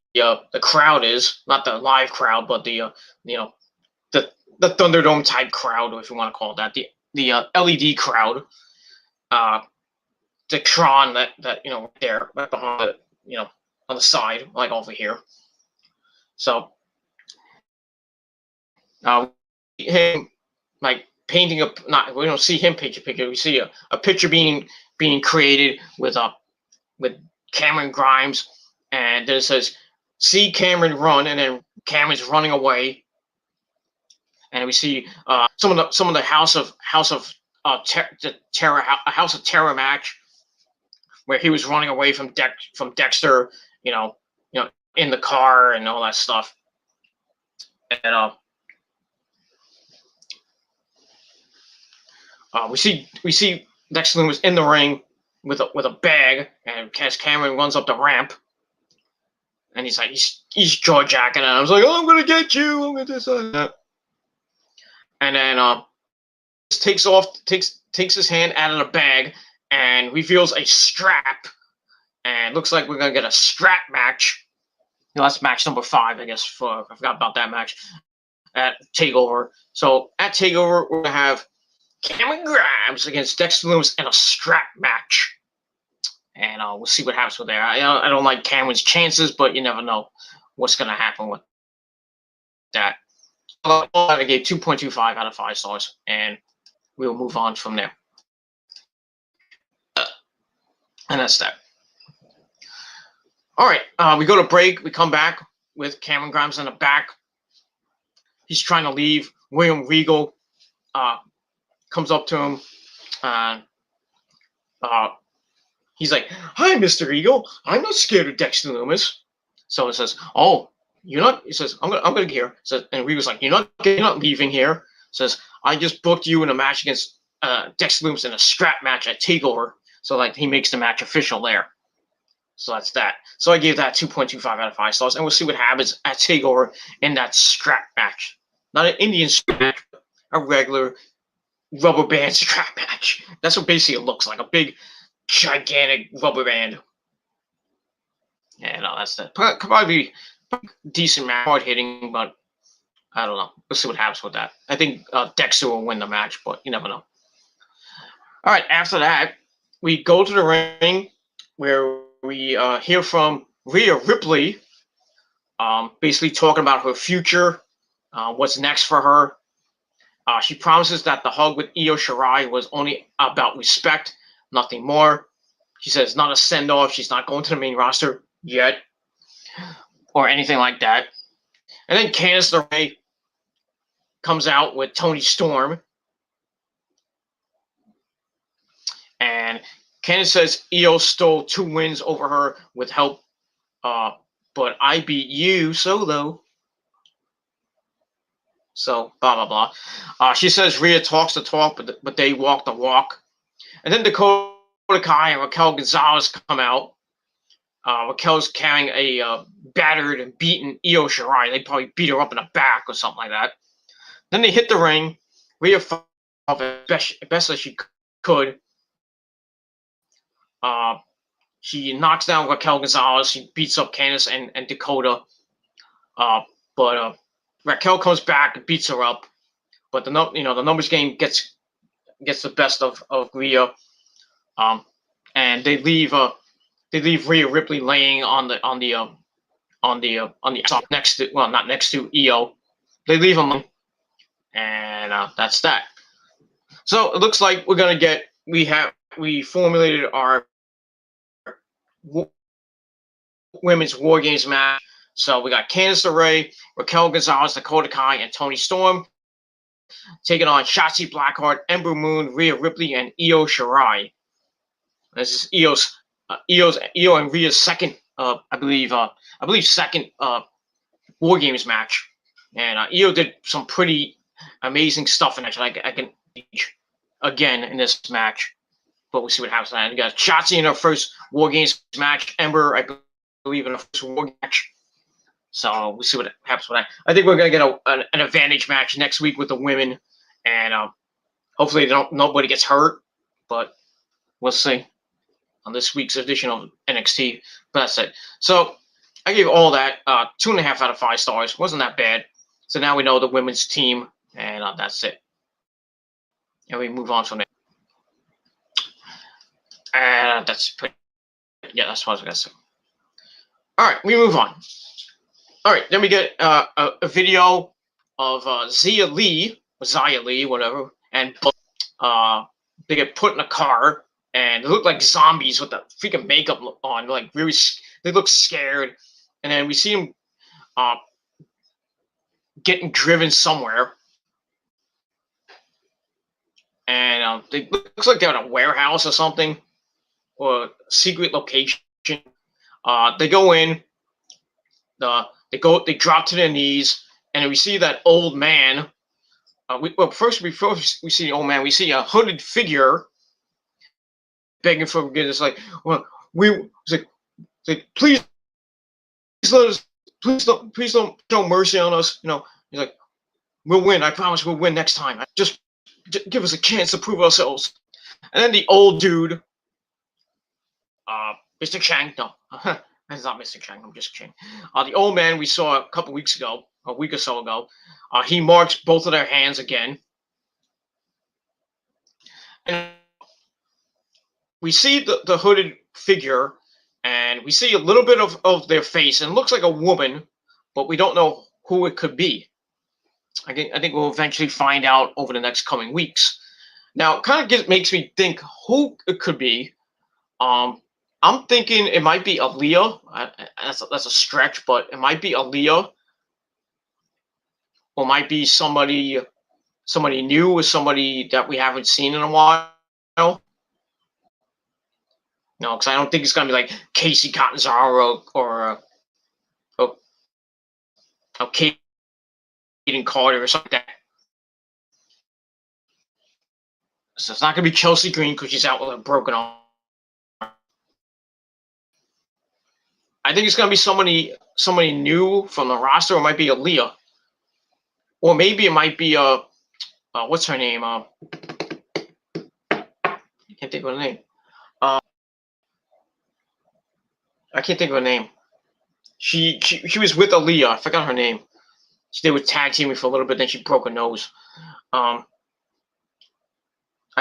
crowd is, not the live crowd, but the Thunderdome type crowd, if you want to call it that, the LED crowd, the Tron that there right behind on the side, like over here. So him like painting up. We don't see him paint a picture. We see a picture being created with Cameron Grimes, and then it says, "See Cameron run," and then Cameron's running away, and we see some of the House of Terror match where he was running away from Dexter, in the car and all that stuff, and we see Dexter Lumis in the ring with a bag, and as Cameron runs up the ramp, and he's like he's jaw jacking, and I was like, "Oh, I'm gonna get you! I'm gonna do that." And then takes his hand out of the bag and reveals a strap, and looks like we're gonna get a strap match. That's match number 5, I guess. I forgot about that match at TakeOver. So at TakeOver, we're gonna have Cameron Grimes against Dexter Lumis in a strap match, and we'll see what happens with there. I don't like Cameron's chances, but you never know what's gonna happen with that. I gave 2.25 out of 5 stars, and we'll move on from there. And that's that. All right, we go to break. We come back with Cameron Grimes in the back. He's trying to leave. William Regal comes up to him, and he's like, "Hi, Mr. Regal. I'm not scared of Dexter Lumis." So it says, "Oh, you're not." He says, "I'm gonna get here." So, and Regal's like, "You're not leaving here." Says, I just booked you in a match against Dexter Lumis in a strap match at TakeOver. So like he makes the match official there. So that's that. So I gave that 2.25 out of 5 stars, and we'll see what happens at TakeOver in that strap match. Not an Indian strap match, but a regular rubber band strap match. That's what basically it looks like, a big, gigantic rubber band. Yeah, no, that's that. Could probably be decent match, hard hitting, but I don't know. We'll see what happens with that. I think Dexter will win the match, but you never know. All right, after that, we go to the ring where we hear from Rhea Ripley, basically talking about her future, what's next for her. She promises that the hug with Io Shirai was only about respect, nothing more. She says not a send-off. She's not going to the main roster yet or anything like that. And then Candice LeRae comes out with Toni Storm. And Candice says Io stole 2 wins over her with help, but I beat you solo. So, blah, blah, blah. She says Rhea talks the talk, but they walk the walk. And then Dakota Kai and Raquel Gonzalez come out. Raquel's carrying a battered and beaten Io Shirai. They probably beat her up in the back or something like that. Then they hit the ring. Rhea fought as best as she could. She knocks down Raquel Gonzalez. She beats up Candice and Dakota. But Raquel comes back and beats her up. But the numbers game gets the best of Rhea. And they leave Rhea Ripley laying on the next to, well, not next to Io. They leave him, and that's that. So it looks like we're gonna get we formulated our women's War Games match. So we got Candice LeRae, Raquel Gonzalez, Dakota Kai, and Toni Storm taking on Shotzi Blackheart, Ember Moon, Rhea Ripley, and Io Shirai. This is Io and Rhea's second, I believe second War Games match, and Io did some pretty amazing stuff in it. I can again in this match, but we'll see what happens. And you got Shotzi in her first War Games match, Ember, I believe, in her first War Games match. So we'll see what happens with that. I think we're gonna get an advantage match next week with the women, and hopefully nobody gets hurt, but we'll see on this week's edition of NXT. But that's it. So I gave all that 2.5 out of 5 stars. Wasn't that bad. So now we know the women's team, and that's it. And we move on from there. And that's pretty. Yeah, that's what I was gonna say. All right, we move on. All right, then we get a video of Xia Li, whatever, and they get put in a car, and they look like zombies with the freaking makeup on, like really, they look scared, and then we see them getting driven somewhere, and it looks like they're in a warehouse or something, or a secret location. They go in. They drop to their knees, and we see that old man. First we see the old man. We see a hooded figure begging for forgiveness, like, well, please let us, please don't show mercy on us. He's like, we'll win. I promise we'll win next time. Just give us a chance to prove ourselves. And then the old dude, Mr. Chang, no. That's not Mr. Chang, I'm just Chang. The old man we saw a couple weeks ago, a week or so ago, he marks both of their hands again. And we see the hooded figure, and we see a little bit of their face, and it looks like a woman, but we don't know who it could be. I think we'll eventually find out over the next coming weeks. Now, it kind of makes me think who it could be. I'm thinking it might be Aaliyah. That's a stretch, but it might be Aaliyah, or might be somebody new, or somebody that we haven't seen in a while. No, because I don't think it's gonna be like Casey Catanzaro or Kaden Carter or something like that. So it's not going to be Chelsea Green because she's out with a broken arm. I think it's going to be somebody new from the roster. Or it might be Aaliyah, or maybe it might be what's her name? I can't think of her name. I can't think of her name. She was with Aaliyah. I forgot her name. They were tag teaming for a little bit. Then she broke her nose. I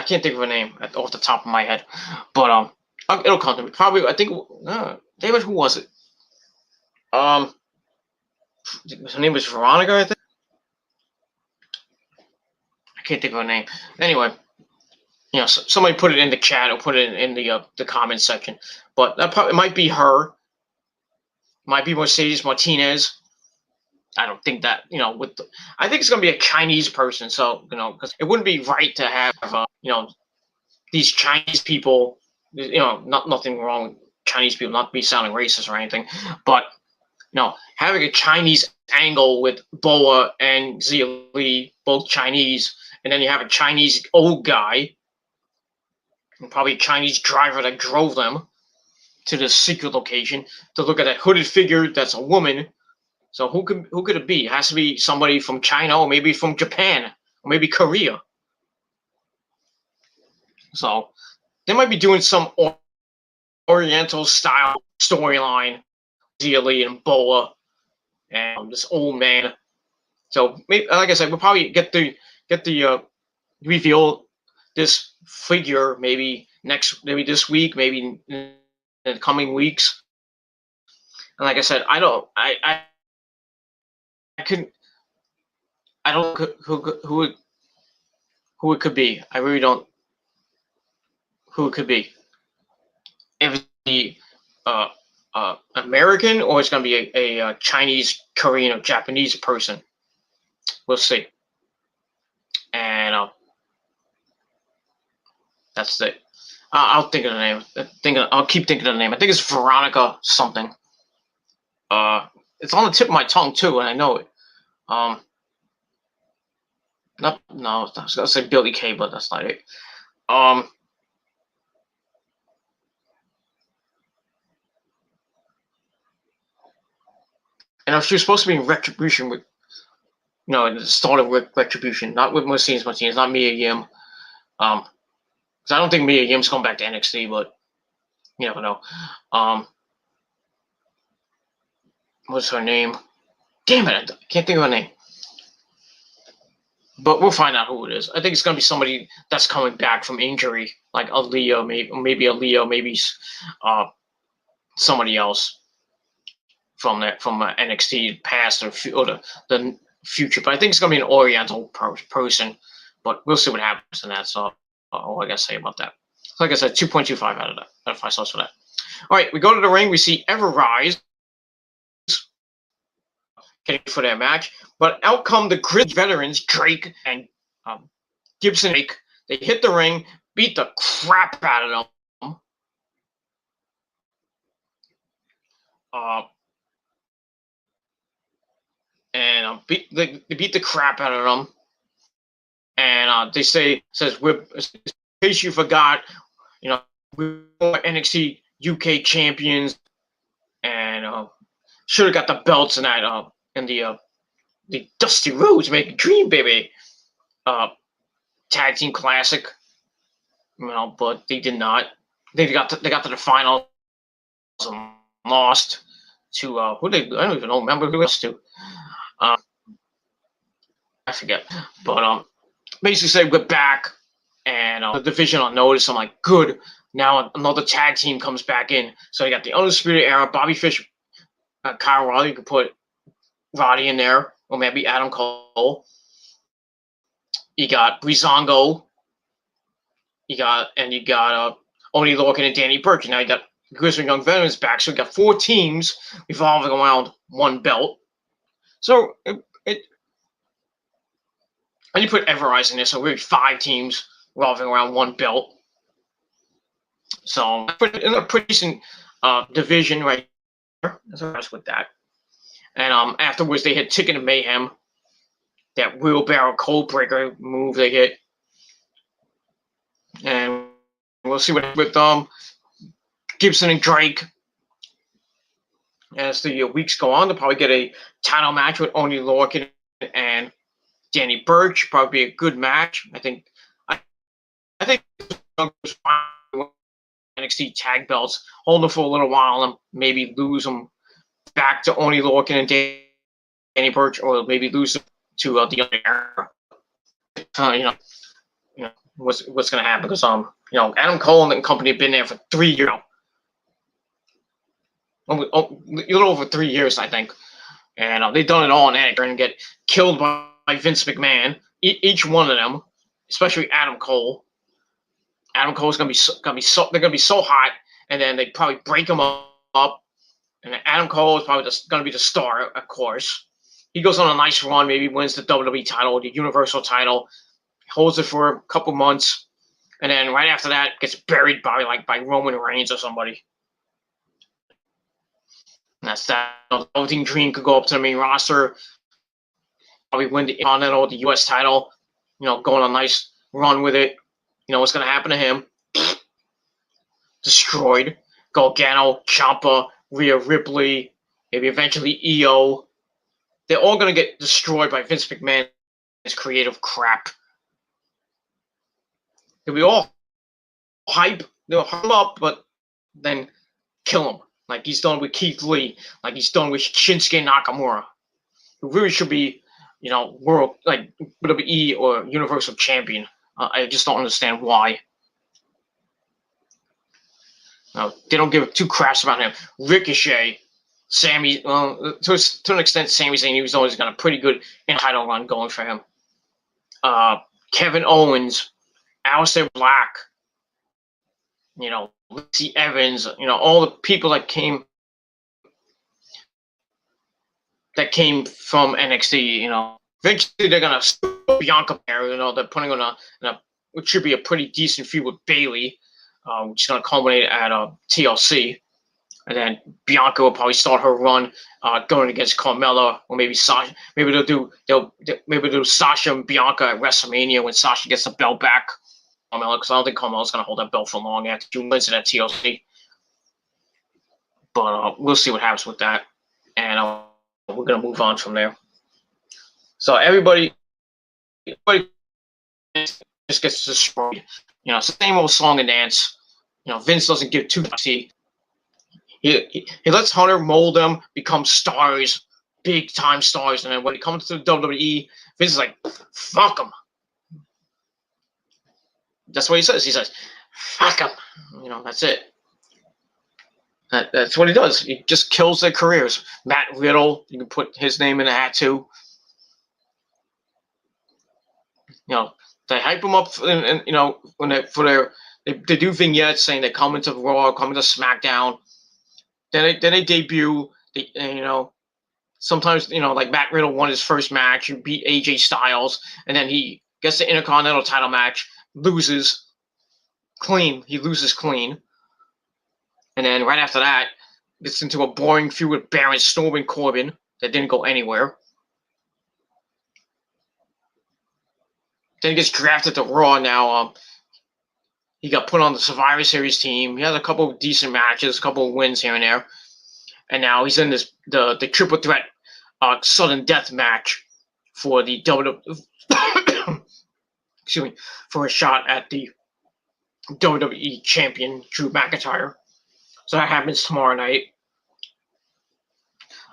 can't think of her name off the top of my head, but it'll come to me. Probably, I think. David, who was it? Her name was Veronica, I think. I can't think of her name. Anyway, somebody put it in the chat or put it in the comment section. But that probably might be her. Might be Mercedes Martinez. I don't think that I think it's gonna be a Chinese person. So because it wouldn't be right to have these Chinese people. Nothing wrong with Chinese people, not be sounding racist or anything, but having a Chinese angle with Boa and Xia Li, both Chinese, and then you have a Chinese old guy, and probably a Chinese driver that drove them to the secret location to look at that hooded figure that's a woman. So who could it be? It has to be somebody from China or maybe from Japan or maybe Korea. So they might be doing some Oriental style storyline, Xia Li and Boa and this old man. So maybe, like I said, we'll probably get the reveal this figure maybe this week, maybe in the coming weeks. And like I said, I don't know who it could be. I really don't who it could be. If it's the American or it's going to be a Chinese, Korean, or Japanese person. We'll see. And that's it. I'll think of the name. I'll keep thinking of the name. I think it's Veronica something. It's on the tip of my tongue too, and I know it. I was gonna say Billy Kay, but that's not it. And she was supposed to be in Retribution with, the start of Retribution, not with Mercedes Martinez, not Mia Yim. Because I don't think Mia Yim's going back to NXT, but you never know. What's her name? Damn it, I can't think of her name. But we'll find out who it is. I think it's going to be somebody that's coming back from injury, like Aaliyah, maybe Aaliyah, maybe somebody else from NXT past or the future. But I think it's going to be an Oriental person. But we'll see what happens in that. So all I got to say about that. So like I said, 2.25 out of 5 stars for that. All right, we go to the ring. We see Ever-Rise getting for their match. But out come the Grid veterans, Drake and Gibson. They hit the ring, beat the crap out of them. And they beat the crap out of them. And they says, in case you forgot, we're NXT UK champions, and should have got the belts in that in the Dusty Rhodes Make a Dream Baby tag team classic. But they did not. They got to the finals and lost to who they. I don't even remember who else to. I forget, but basically said we're back, and the division on notice. I'm like, good. Now another tag team comes back in. So you got the Undisputed Era, Bobby Fish, Kyle O'Reilly. You could put Roddy in there, or maybe Adam Cole. You got Breezango. You got Oney Lorcan and Danny Burke. Now you got Grizzly Young Veterans back. So we got 4 teams revolving around one belt. So and you put Ever-Rise in there, so we're 5 teams revolving around one belt. So in a pretty decent division right here. That's with that. And afterwards they hit Ticket of Mayhem, that wheelbarrow cold breaker move they hit. we'll see what with Gibson and Drake. As the weeks go on, they'll probably get a title match with Oney Lorcan and Danny Burch. Probably be a good match. I think NXT tag belts, hold them for a little while, and maybe lose them back to Oney Lorcan and Danny Burch, or maybe lose them to the other era. What's going to happen? Because Adam Cole and company have been there for 3 years now. A little over 3 years, I think, and they've done it all in NXT and get killed by Vince McMahon. Each one of them, especially Adam Cole. Adam Cole's gonna be so hot, and then they probably break him up. And Adam Cole is probably gonna be the star, of course. He goes on a nice run, maybe wins the WWE title, the Universal title, holds it for a couple months, and then right after that gets buried by Roman Reigns or somebody. And that's that. The Velveteen Dream could go up to the main roster, probably win the Continental, the US title, go on a nice run with it. What's going to happen to him? Destroyed. Gargano, Ciampa, Rhea Ripley, maybe eventually EO. They're all going to get destroyed by Vince McMahon's creative crap. They'll be all hype. They'll hype him up, but then kill him. Like he's done with Keith Lee. Like he's done with Shinsuke Nakamura. Who really should be, world, WWE or Universal Champion. I just don't understand why. No, they don't give two craps about him. Ricochet, Sammy, to an extent, Sami Zayn, he was always got a pretty good title run going for him. Kevin Owens, Aleister Black, Lacey Evans, all the people that came from NXT, eventually they're gonna Bianca there, they're putting on which should be a pretty decent feud with Bayley, which is gonna culminate at TLC, and then Bianca will probably start her run going against Carmella, or maybe Sasha. Maybe they'll do Sasha and Bianca at WrestleMania when Sasha gets the belt back. Carmella, because I don't think Carmella's gonna hold that belt for long after she wins it at TLC. But we'll see what happens with that, and we're gonna move on from there. So everybody just gets destroyed. Same old song and dance. Vince doesn't give two fucks. He lets Hunter mold them, become stars, big time stars, and then when it comes to the WWE, Vince is like, fuck them. That's what he says. He says, fuck them. That's it. That's what he does. He just kills their careers. Matt Riddle, you can put his name in the hat too. They hype him up, and when they do vignettes saying they come into Raw, come into SmackDown. Then they debut. Sometimes like Matt Riddle won his first match, he beat AJ Styles, and then he gets the Intercontinental title match, loses clean. He loses clean, and then right after that, gets into a boring feud with Baron Storm Corbin that didn't go anywhere. Then he gets drafted to Raw. Now he got put on the Survivor Series team. He has a couple of decent matches, a couple of wins here and there. And now he's in the triple threat sudden death match for the excuse me, for a shot at the WWE champion, Drew McIntyre. So that happens tomorrow night.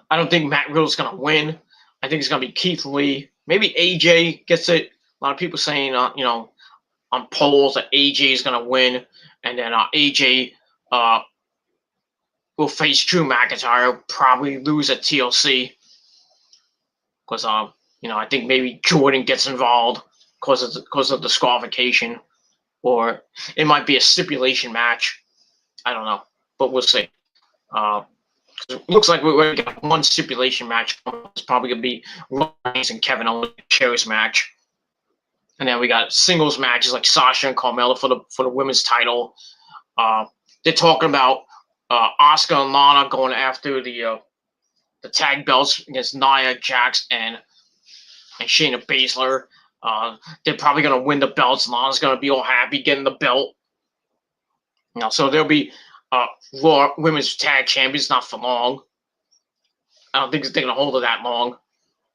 I don't think Matt Riddle's going to win. I think it's going to be Keith Lee. Maybe AJ gets it. A lot of people saying, on polls that AJ is going to win, and then AJ will face Drew McIntyre, probably lose at TLC, because I think maybe Jordan gets involved because of disqualification, or it might be a stipulation match. I don't know, but we'll see. It looks like we're going to get one stipulation match. It's probably going to be Reigns and Kevin Owens Cherry's match. And then we got singles matches like Sasha and Carmella for the women's title. They're talking about Asuka and Lana going after the tag belts against Nia Jax and Shayna Baszler. They're probably going to win the belts. Lana's going to be all happy getting the belt. So there'll be Raw Women's Tag Champions, not for long. I don't think they're gonna hold it that long.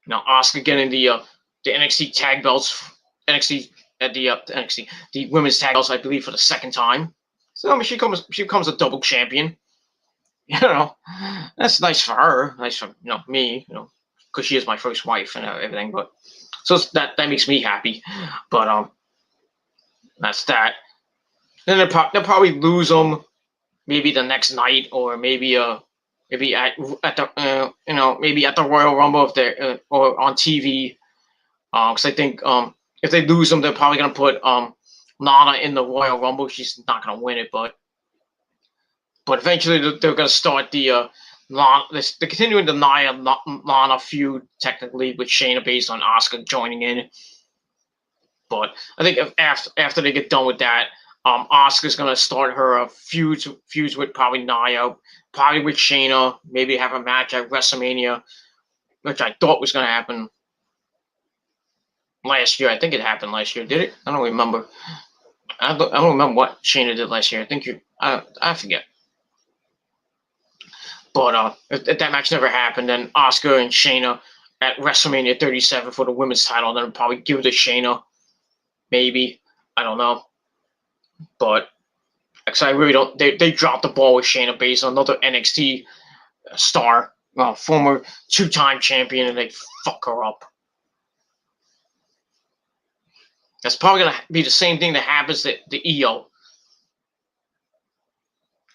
Asuka getting the NXT tag belts, NXT at the NXT the women's tag belts, I believe, for the second time. So I mean, she becomes a double champion. That's nice for her. Nice for me. Because she is my first wife and everything. But so that makes me happy. But that's that. Then they'll probably lose them maybe the next night, or maybe maybe at the maybe at the Royal Rumble if they're or on TV. Because I think if they lose them, they're probably gonna put Lana in the Royal Rumble. She's not gonna win it, but eventually they're gonna start the they're continuing the Nia Lana feud technically with Shayna based on Asuka joining in. But I think after they get done with that, Asuka's gonna start her feuds with probably Nia, probably with Shayna, maybe have a match at WrestleMania, which I thought was gonna happen last year. I think it happened last year. Did it? I don't remember. I don't remember what Shayna did last year. I think I forget. But if that match never happened, then Asuka and Shayna at WrestleMania 37 for the women's title, then probably give it to Shayna. Maybe. I don't know. But because I really don't, they dropped the ball with Shayna based on another NXT star, former two-time champion, and they fuck her up. That's probably gonna be the same thing that happens to the EO.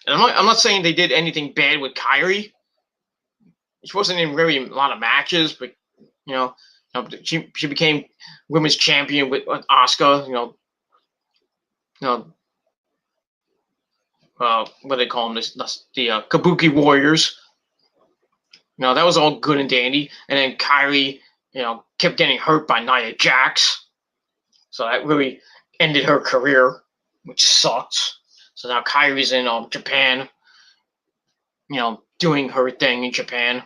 And I'm not saying they did anything bad with Kyrie. She wasn't in really a lot of matches, but she became women's champion with Asuka. What do they call them? The Kabuki Warriors. That was all good and dandy. And then Kyrie, kept getting hurt by Nia Jax. So that really ended her career, which sucks. So now Kyrie's in Japan, doing her thing in Japan.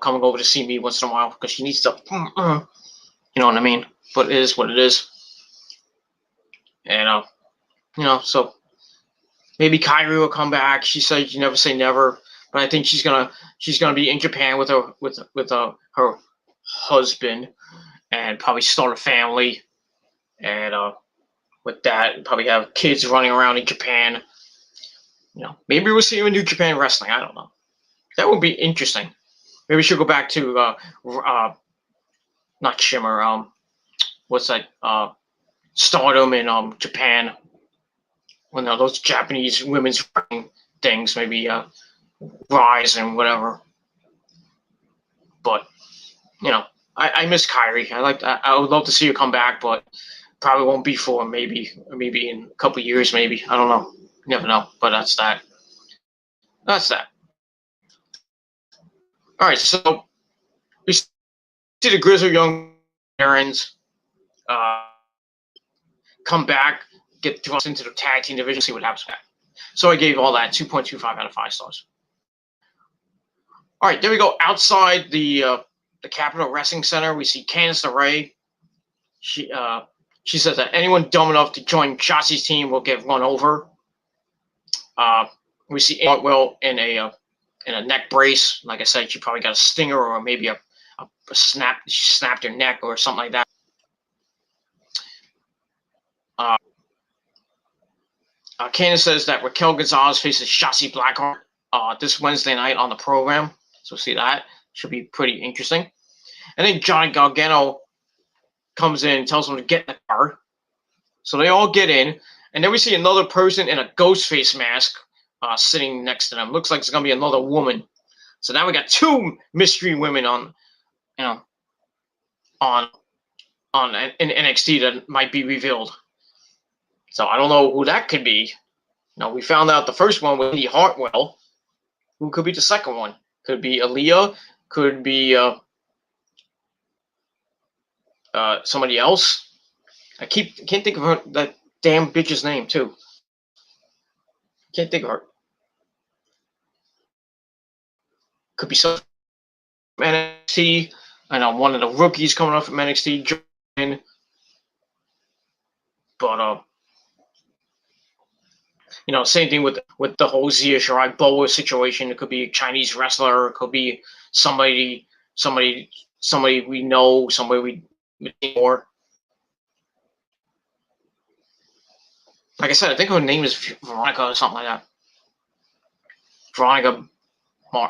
Coming over to see me once in a while because she needs to, you know what I mean? But it is what it is. And, so maybe Kyrie will come back. She said you never say never, but I think she's gonna be in Japan with her husband and probably start a family. And with that, probably have kids running around in Japan. Maybe we'll see her in New Japan Wrestling. I don't know. That would be interesting. Maybe she'll go back to not Shimmer. What's that? Stardom in Japan. Well, no, those Japanese women's things. Maybe Rise and whatever. But I miss Kyrie. I would love to see her come back, but probably won't be for maybe in a couple of years. Maybe I don't know. You never know. But that's that. That's that. All right, so we see the Grizzly Young Barons come back, get thrust into the tag team division, see what happens with that. So I gave all that 2.25 out of 5 stars. All right, there we go. Outside the Capitol Wrestling Center, we see Candice LeRae. She says that anyone dumb enough to join Shotzi's team will get run over. We see Hartwell in a neck brace. Like I said, she probably got a stinger or maybe a snap. She snapped her neck or something like that. Candice says that Raquel Gonzalez faces Shotzi Blackheart this Wednesday night on the program. So see that. Should be pretty interesting. And then Johnny Gargano comes in and tells them to get in the car. So they all get in. And then we see another person in a ghost face mask sitting next to them. Looks like it's going to be another woman. So now we got 2 mystery women on in NXT that might be revealed. So I don't know who that could be. We found out the first one was Indy Hartwell. Who could be the second one? Could be Aaliyah. Could be somebody else. I can't think of that damn bitch's name too. Can't think of her. Could be some NXT. I know one of the rookies coming up from NXT. But Same thing with the whole Zia Shirai Boa situation. It could be a Chinese wrestler. It could be somebody, somebody, somebody we know, somebody we more. Like I said, I think her name is Veronica or something like that. Veronica,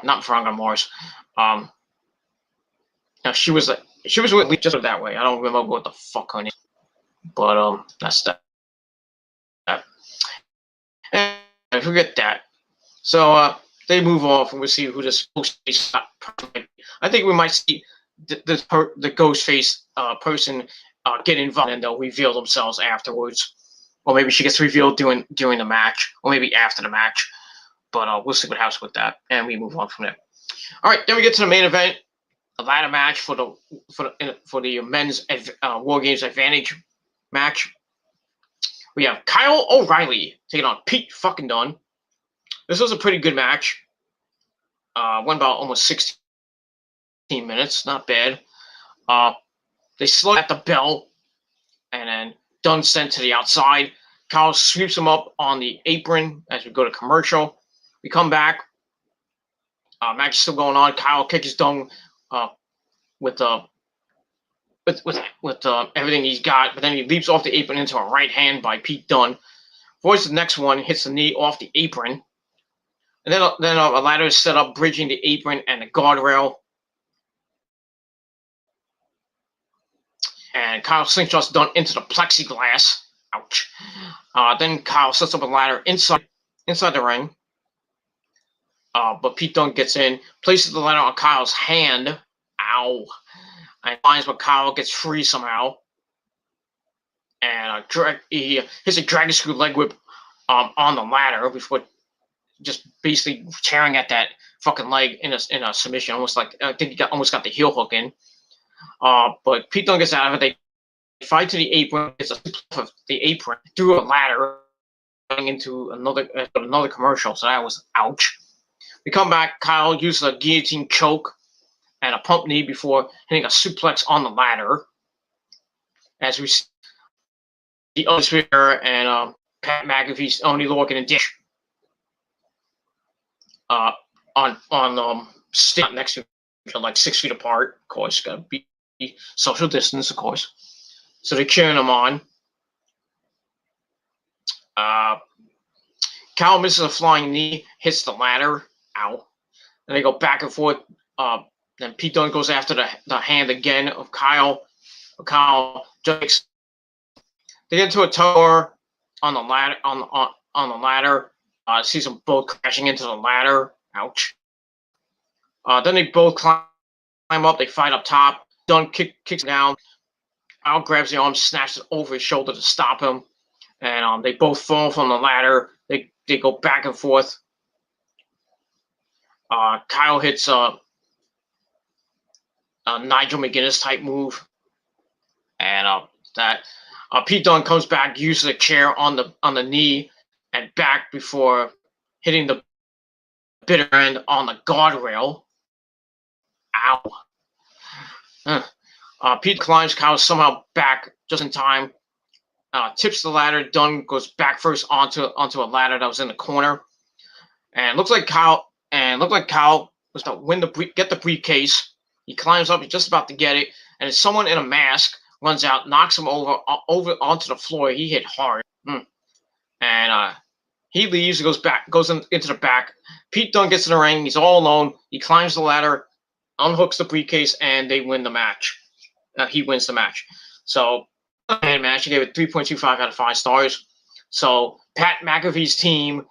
not Veronica Mars. Now she was with just that way. I don't remember what the fuck her name, but that's that. And I forget that. So they move off, and we'll see who this Ghostface. I think we might see the Ghostface person get involved, and they'll reveal themselves afterwards, or maybe she gets revealed during the match, or maybe after the match. But we'll see what happens with that, and we move on from there. All right, then we get to the main event, a ladder match for the men's War Games Advantage match. We have Kyle O'Reilly taking on Pete fucking Dunne. This was a pretty good match. Went about almost 16 minutes. Not bad. They slid at the bell, and then Dunne sent to the outside. Kyle sweeps him up on the apron as we go to commercial. We come back. Match is still going on. Kyle kicks Dunne with everything he's got, but then he leaps off the apron into a right hand by Pete Dunne. Avoids the next one, hits the knee off the apron. And then a ladder is set up, bridging the apron and the guardrail. And Kyle slingshots Dunne into the plexiglass. Ouch. Then Kyle sets up a ladder inside the ring. But Pete Dunne gets in, places the ladder on Kyle's hand. Ow. And finds, but Kyle gets free somehow. And he hits a dragon screw leg whip on the ladder before just basically tearing at that fucking leg in a submission, almost like I think he almost got the heel hook in. But Pete Dunne gets out of it. They fight to the apron. It's a the apron through a ladder into another commercial. So that was ouch. We come back. Kyle uses a guillotine choke and a pump knee before hitting a suplex on the ladder. As we see the other speaker and Pat McAfee's only looking in dish. On stick next to each other, like 6 feet apart. Of course, gotta be social distance, of course. So they're cheering him on. Kyle misses a flying knee, hits the ladder. Ow. And they go back and forth. Then Pete Dunne goes after the hand again of Kyle. Kyle jumps. They get into a tower on the ladder. On the ladder. Sees them both crashing into the ladder. Ouch. Then they both climb up. They fight up top. Dunne kicks down. Kyle grabs the arm, snatches it over his shoulder to stop him. And they both fall from the ladder. They go back and forth. Kyle hits a Nigel McGuinness type move. And Pete Dunne comes back, uses a chair on the knee and back before hitting the bitter end on the guardrail. Ow. Pete climbs Kyle somehow back just in time. Tips the ladder. Dunne goes back first onto a ladder that was in the corner. And looks like Kyle was to get the briefcase. He climbs up. He's just about to get it. And someone in a mask runs out, knocks him over onto the floor. He hit hard. And he leaves. He goes into the back. Pete Dunne gets in the ring. He's all alone. He climbs the ladder, unhooks the briefcase, and they win the match. He wins the match. So, match. He gave it 3.25 out of 5 stars. So, Pat McAfee's team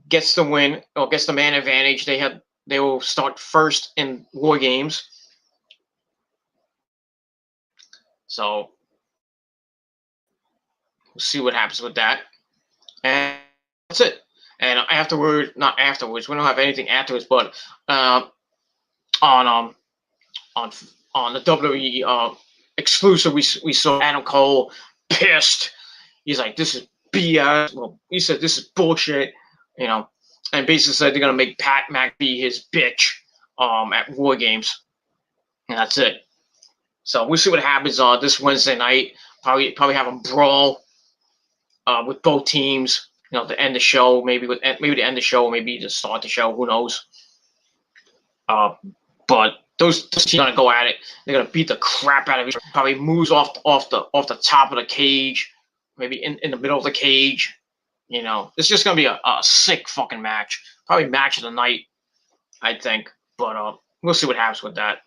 gets the win, or gets the man advantage. They will start first in War Games. So, we'll see what happens with that. And that's it. And not afterwards, we don't have anything afterwards, but on the WWE exclusive, we saw Adam Cole pissed. He's like, "This is BS." Well, he said, "This is bullshit," and basically said they're gonna make Pat McAfee his bitch at War Games, and that's it. So we'll see what happens this Wednesday night. Probably have a brawl with both teams. to end the show, maybe to end the show, maybe to start the show. Who knows? But those teams are gonna go at it. They're gonna beat the crap out of each other. Probably moves off the top of the cage, maybe in the middle of the cage. It's just gonna be a sick fucking match. Probably match of the night, I think. But we'll see what happens with that.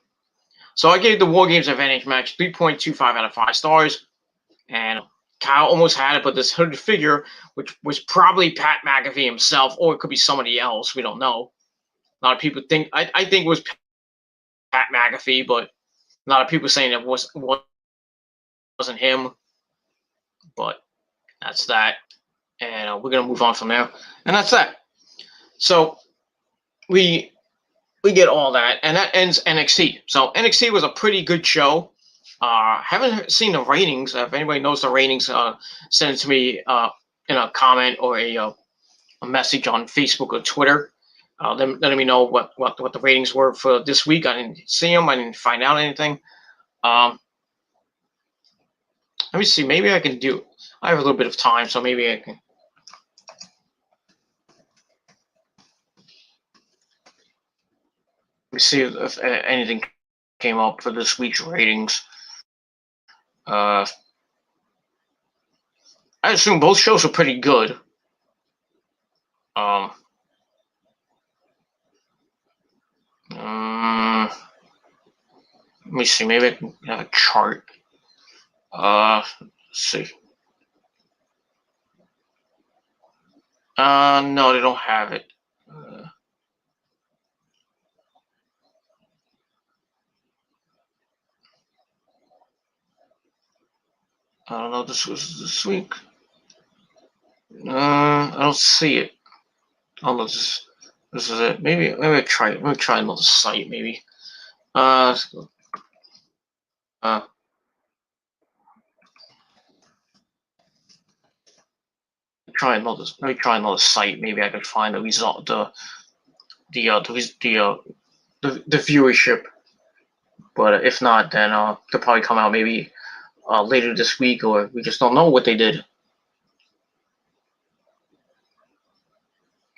So I gave the War Games Advantage match 3.25 out of 5 stars, and Kyle almost had it, but this hooded figure, which was probably Pat McAfee himself, or it could be somebody else. We don't know. A lot of people think I think it was Pat McAfee, but a lot of people saying it wasn't him. But that's that, and we're gonna move on from there, and that's that. So we get all that, and that ends NXT. So NXT was a pretty good show. Haven't seen the ratings. If anybody knows the ratings, send it to me in a comment or a message on Facebook or Twitter. Letting me know what the ratings were for this week. I didn't see them. I didn't find out anything. Let me see. Maybe I can do. I have a little bit of time, so maybe I can. Let me see if anything came up for this week's ratings. I assume both shows are pretty good. Let me see. Maybe I can have a chart. Let's see. No, they don't have it. I don't know. This was this week. I don't see it. I don't know. This is it. Maybe I try. Let me try another site. Maybe. Let me try another site. Maybe I could find the result. The viewership. But if not, then they'll probably come out maybe later this week, or we just don't know what they did.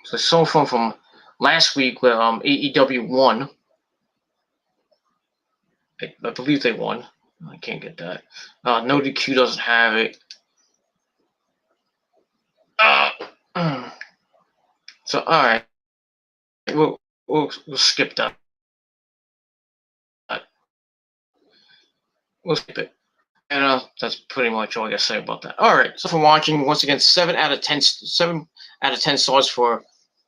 So some from last week where AEW won. I believe they won. I can't get that. No DQ doesn't have it. So all right, we'll skip that. We'll skip it. And that's pretty much all I gotta say about that. All right, so for watching, once again, 7 out of 10 stars for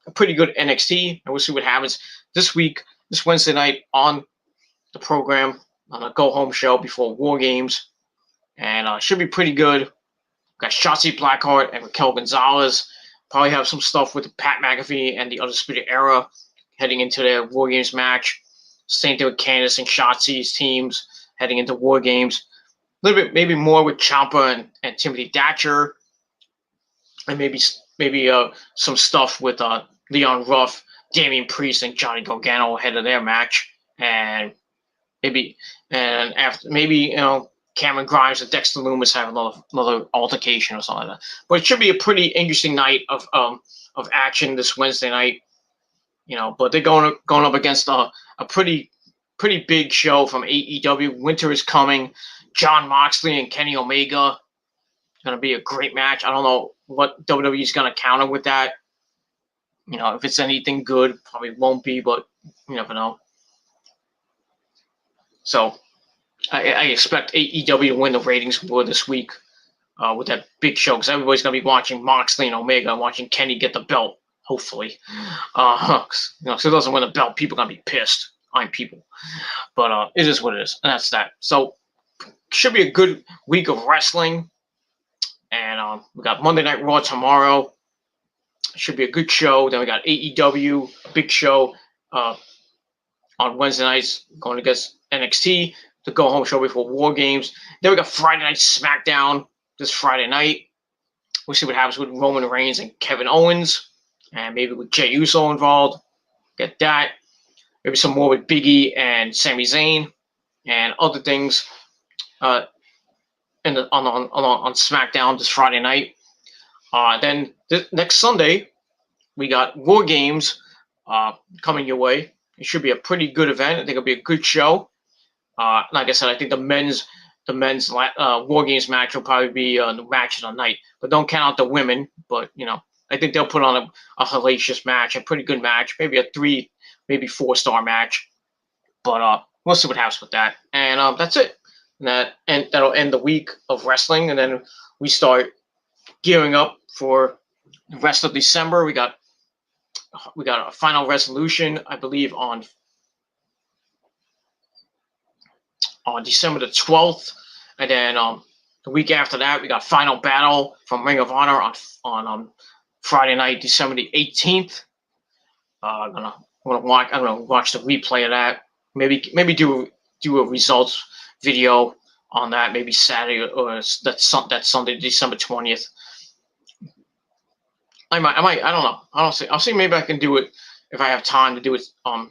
a pretty good NXT, and we'll see what happens this week, this Wednesday night on the program on a go-home show before War Games, and should be pretty good. Got Shotzi Blackheart and Raquel Gonzalez. Probably have some stuff with Pat McAfee and the Undisputed Era heading into their War Games match. Same thing with Candice and Shotzi's teams heading into War Games. A little bit, maybe more with Ciampa and Timothy Thatcher, and maybe some stuff with Leon Ruff, Damian Priest, and Johnny Gargano ahead of their match, and after Cameron Grimes and Dexter Lumis have another altercation or something like that. But it should be a pretty interesting night of action this Wednesday night. But they're going up against a pretty big show from AEW. Winter is coming. Jon Moxley and Kenny Omega. It's going to be a great match. I don't know what WWE is going to counter with that. If it's anything good, probably won't be, but you never know. So I expect AEW to win the ratings war this week with that big show, because everybody's going to be watching Moxley and Omega and watching Kenny get the belt, hopefully. So if it doesn't win the belt, people are going to be pissed. I'm people. But it is what it is, and that's that. So should be a good week of wrestling. And we got Monday Night Raw tomorrow. Should be a good show. Then we got AEW, big show on Wednesday nights going against NXT, the go-home show before War Games. Then we got Friday Night SmackDown this Friday night. We'll see what happens with Roman Reigns and Kevin Owens, and maybe with Jey Uso involved. Get that. Maybe some more with Big E and Sami Zayn and other things on SmackDown this Friday night. Then next Sunday, we got War Games coming your way. It should be a pretty good event. I think it'll be a good show. Like I said, I think the men's War Games match will probably be the match of the night. But don't count out the women. But I think they'll put on a hellacious match, a pretty good match, maybe a 3, maybe 4-star match. But we'll see what happens with that. And that's it. And that'll end the week of wrestling, and then we start gearing up for the rest of December. We got a Final Resolution, I believe, on December the 12th, and then the week after that we got Final Battle from Ring of Honor on Friday night, December the 18th. I'm gonna watch the replay of that. Maybe do a results video on that. Maybe Saturday or that Sunday, December 20th. I might. I don't know. I'll see. Maybe I can do it if I have time to do it on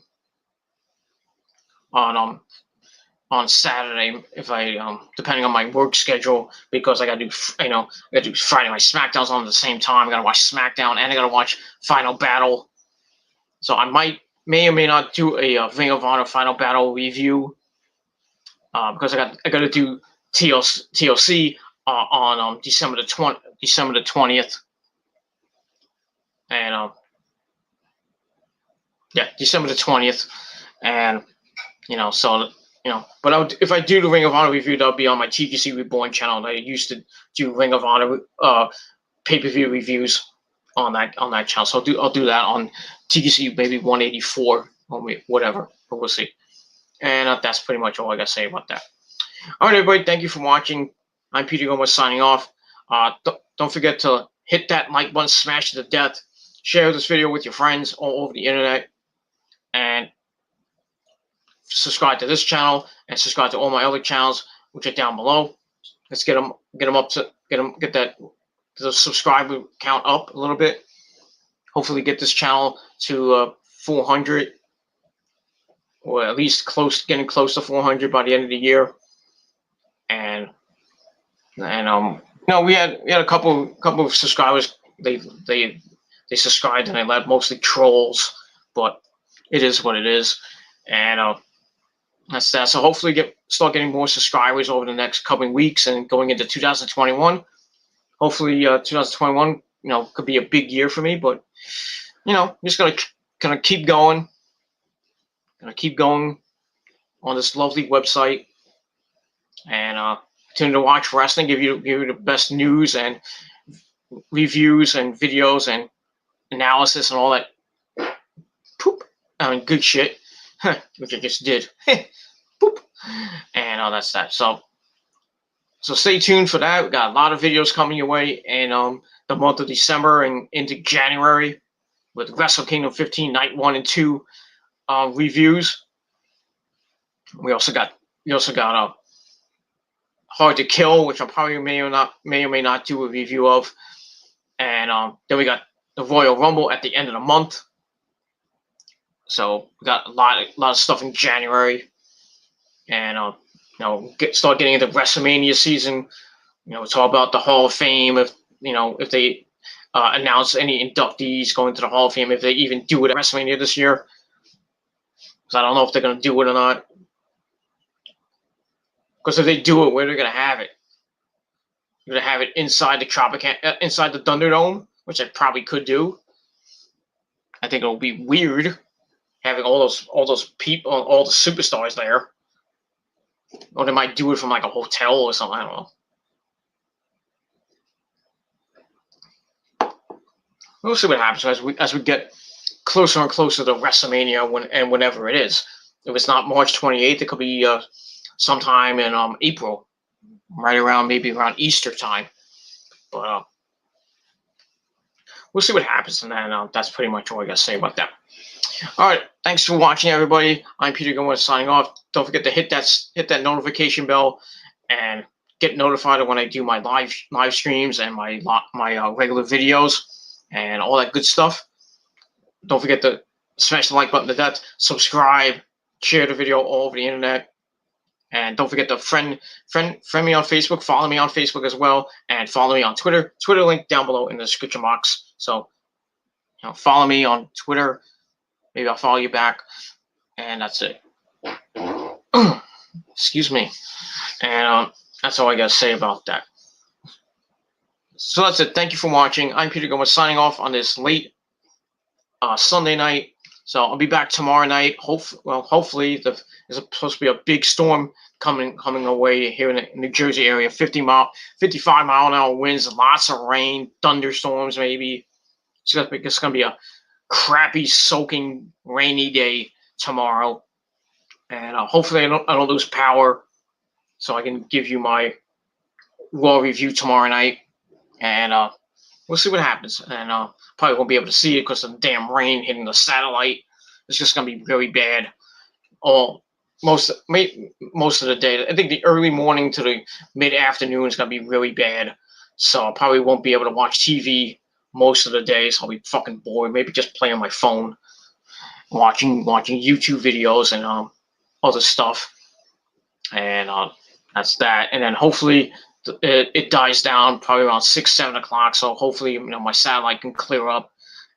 Saturday, if I depending on my work schedule, because I gotta do Friday Night SmackDowns on at the same time. I gotta watch SmackDown and I gotta watch Final Battle. So I may or may not do a Ring of Honor Final Battle review because I gotta do TLC on December the 20th, and December the 20th, and but if I do the Ring of Honor review, that'll be on my TGC Reborn channel. I used to do Ring of Honor pay-per-view reviews on that channel. So I'll do that on TGC maybe 184 or whatever, but we'll see. And that's pretty much all I got to say about that. All right, everybody, thank you for watching. I'm Peter Gomez signing off. Don't forget to hit that like button, smash it to death. Share this video with your friends all over the internet, and subscribe to this channel and subscribe to all my other channels, which are down below. Let's get the subscriber count up a little bit. Hopefully get this channel to 400, or at least getting close to 400 by the end of the year. And we had a couple of subscribers. They subscribed, and they led mostly trolls, but it is what it is. And that's that. So hopefully start getting more subscribers over the next coming weeks and going into 2021. Hopefully 2021, could be a big year for me, but I'm just gonna keep going. Keep going on this lovely website, and continue to watch wrestling, give you the best news and reviews and videos and analysis and all that good shit, which I just did. Boop. And that's that. So stay tuned for that. We got a lot of videos coming your way in the month of December and into January with Wrestle Kingdom 15 Night 1 and 2 reviews. We also got Hard to Kill, which I probably may or may not do a review of. And then we got the Royal Rumble at the end of the month. So we got a lot of stuff in January. And start getting into WrestleMania season. It's all about the Hall of Fame. If they announce any inductees going to the Hall of Fame, if they even do it at WrestleMania this year, because I don't know if they're going to do it or not. Because if they do it, where they're going to have it? They're going to have it inside the inside the Thunderdome, which I probably could do. I think it'll be weird having all those people, all the superstars there. Or they might do it from like a hotel or something. I don't know. We'll see what happens as we get closer and closer to WrestleMania whenever it is. If it's not March 28th, it could be sometime in April, maybe around Easter time. But we'll see what happens, and then that's pretty much all I got to say about that. All right, thanks for watching, everybody. I'm Peter Gomez signing off. Don't forget to hit that notification bell and get notified when I do my live streams and my regular videos and all that good stuff. Don't forget to smash the like button to death, subscribe, share the video all over the internet, And don't forget to friend me on Facebook, follow me on Facebook as well, and follow me on Twitter. Twitter link down below in the description box. So, follow me on Twitter. Maybe I'll follow you back, and that's it. Excuse me. And that's all I gotta say about that. So that's it. Thank you for watching. I'm Peter Gomez signing off on this late Sunday night. So I'll be back tomorrow night. Hopefully there's supposed to be a big storm coming away here in the New Jersey area. 55 mile an hour winds, lots of rain, thunderstorms maybe. It's gonna be a crappy, soaking, rainy day tomorrow. And hopefully I don't lose power, so I can give you my raw review tomorrow night. And we'll see what happens. And probably won't be able to see it because of the damn rain hitting the satellite. It's just gonna be really bad. Most of the day. I think the early morning to the mid afternoon is gonna be really bad. So I probably won't be able to watch TV most of the day. So I'll be fucking bored. Maybe just play on my phone, watching YouTube videos and other stuff. And that's that. And then hopefully it dies down probably around 6-7 o'clock. So hopefully my satellite can clear up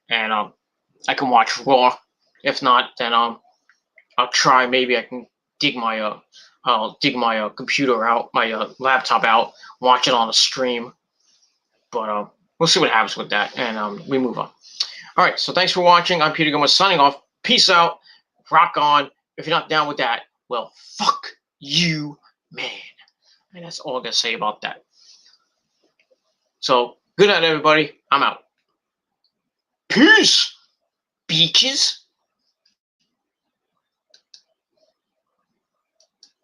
and I can watch Raw. If not, then I'll try. Maybe I can dig my computer out, my laptop out, watch it on a stream. But we'll see what happens with that, and we move on. All right. So thanks for watching. I'm Peter Gomez signing off. Peace out. Rock on. If you're not down with that, well, fuck you, man. And that's all I'm gonna say about that. So good night, everybody. I'm out. Peace, beaches.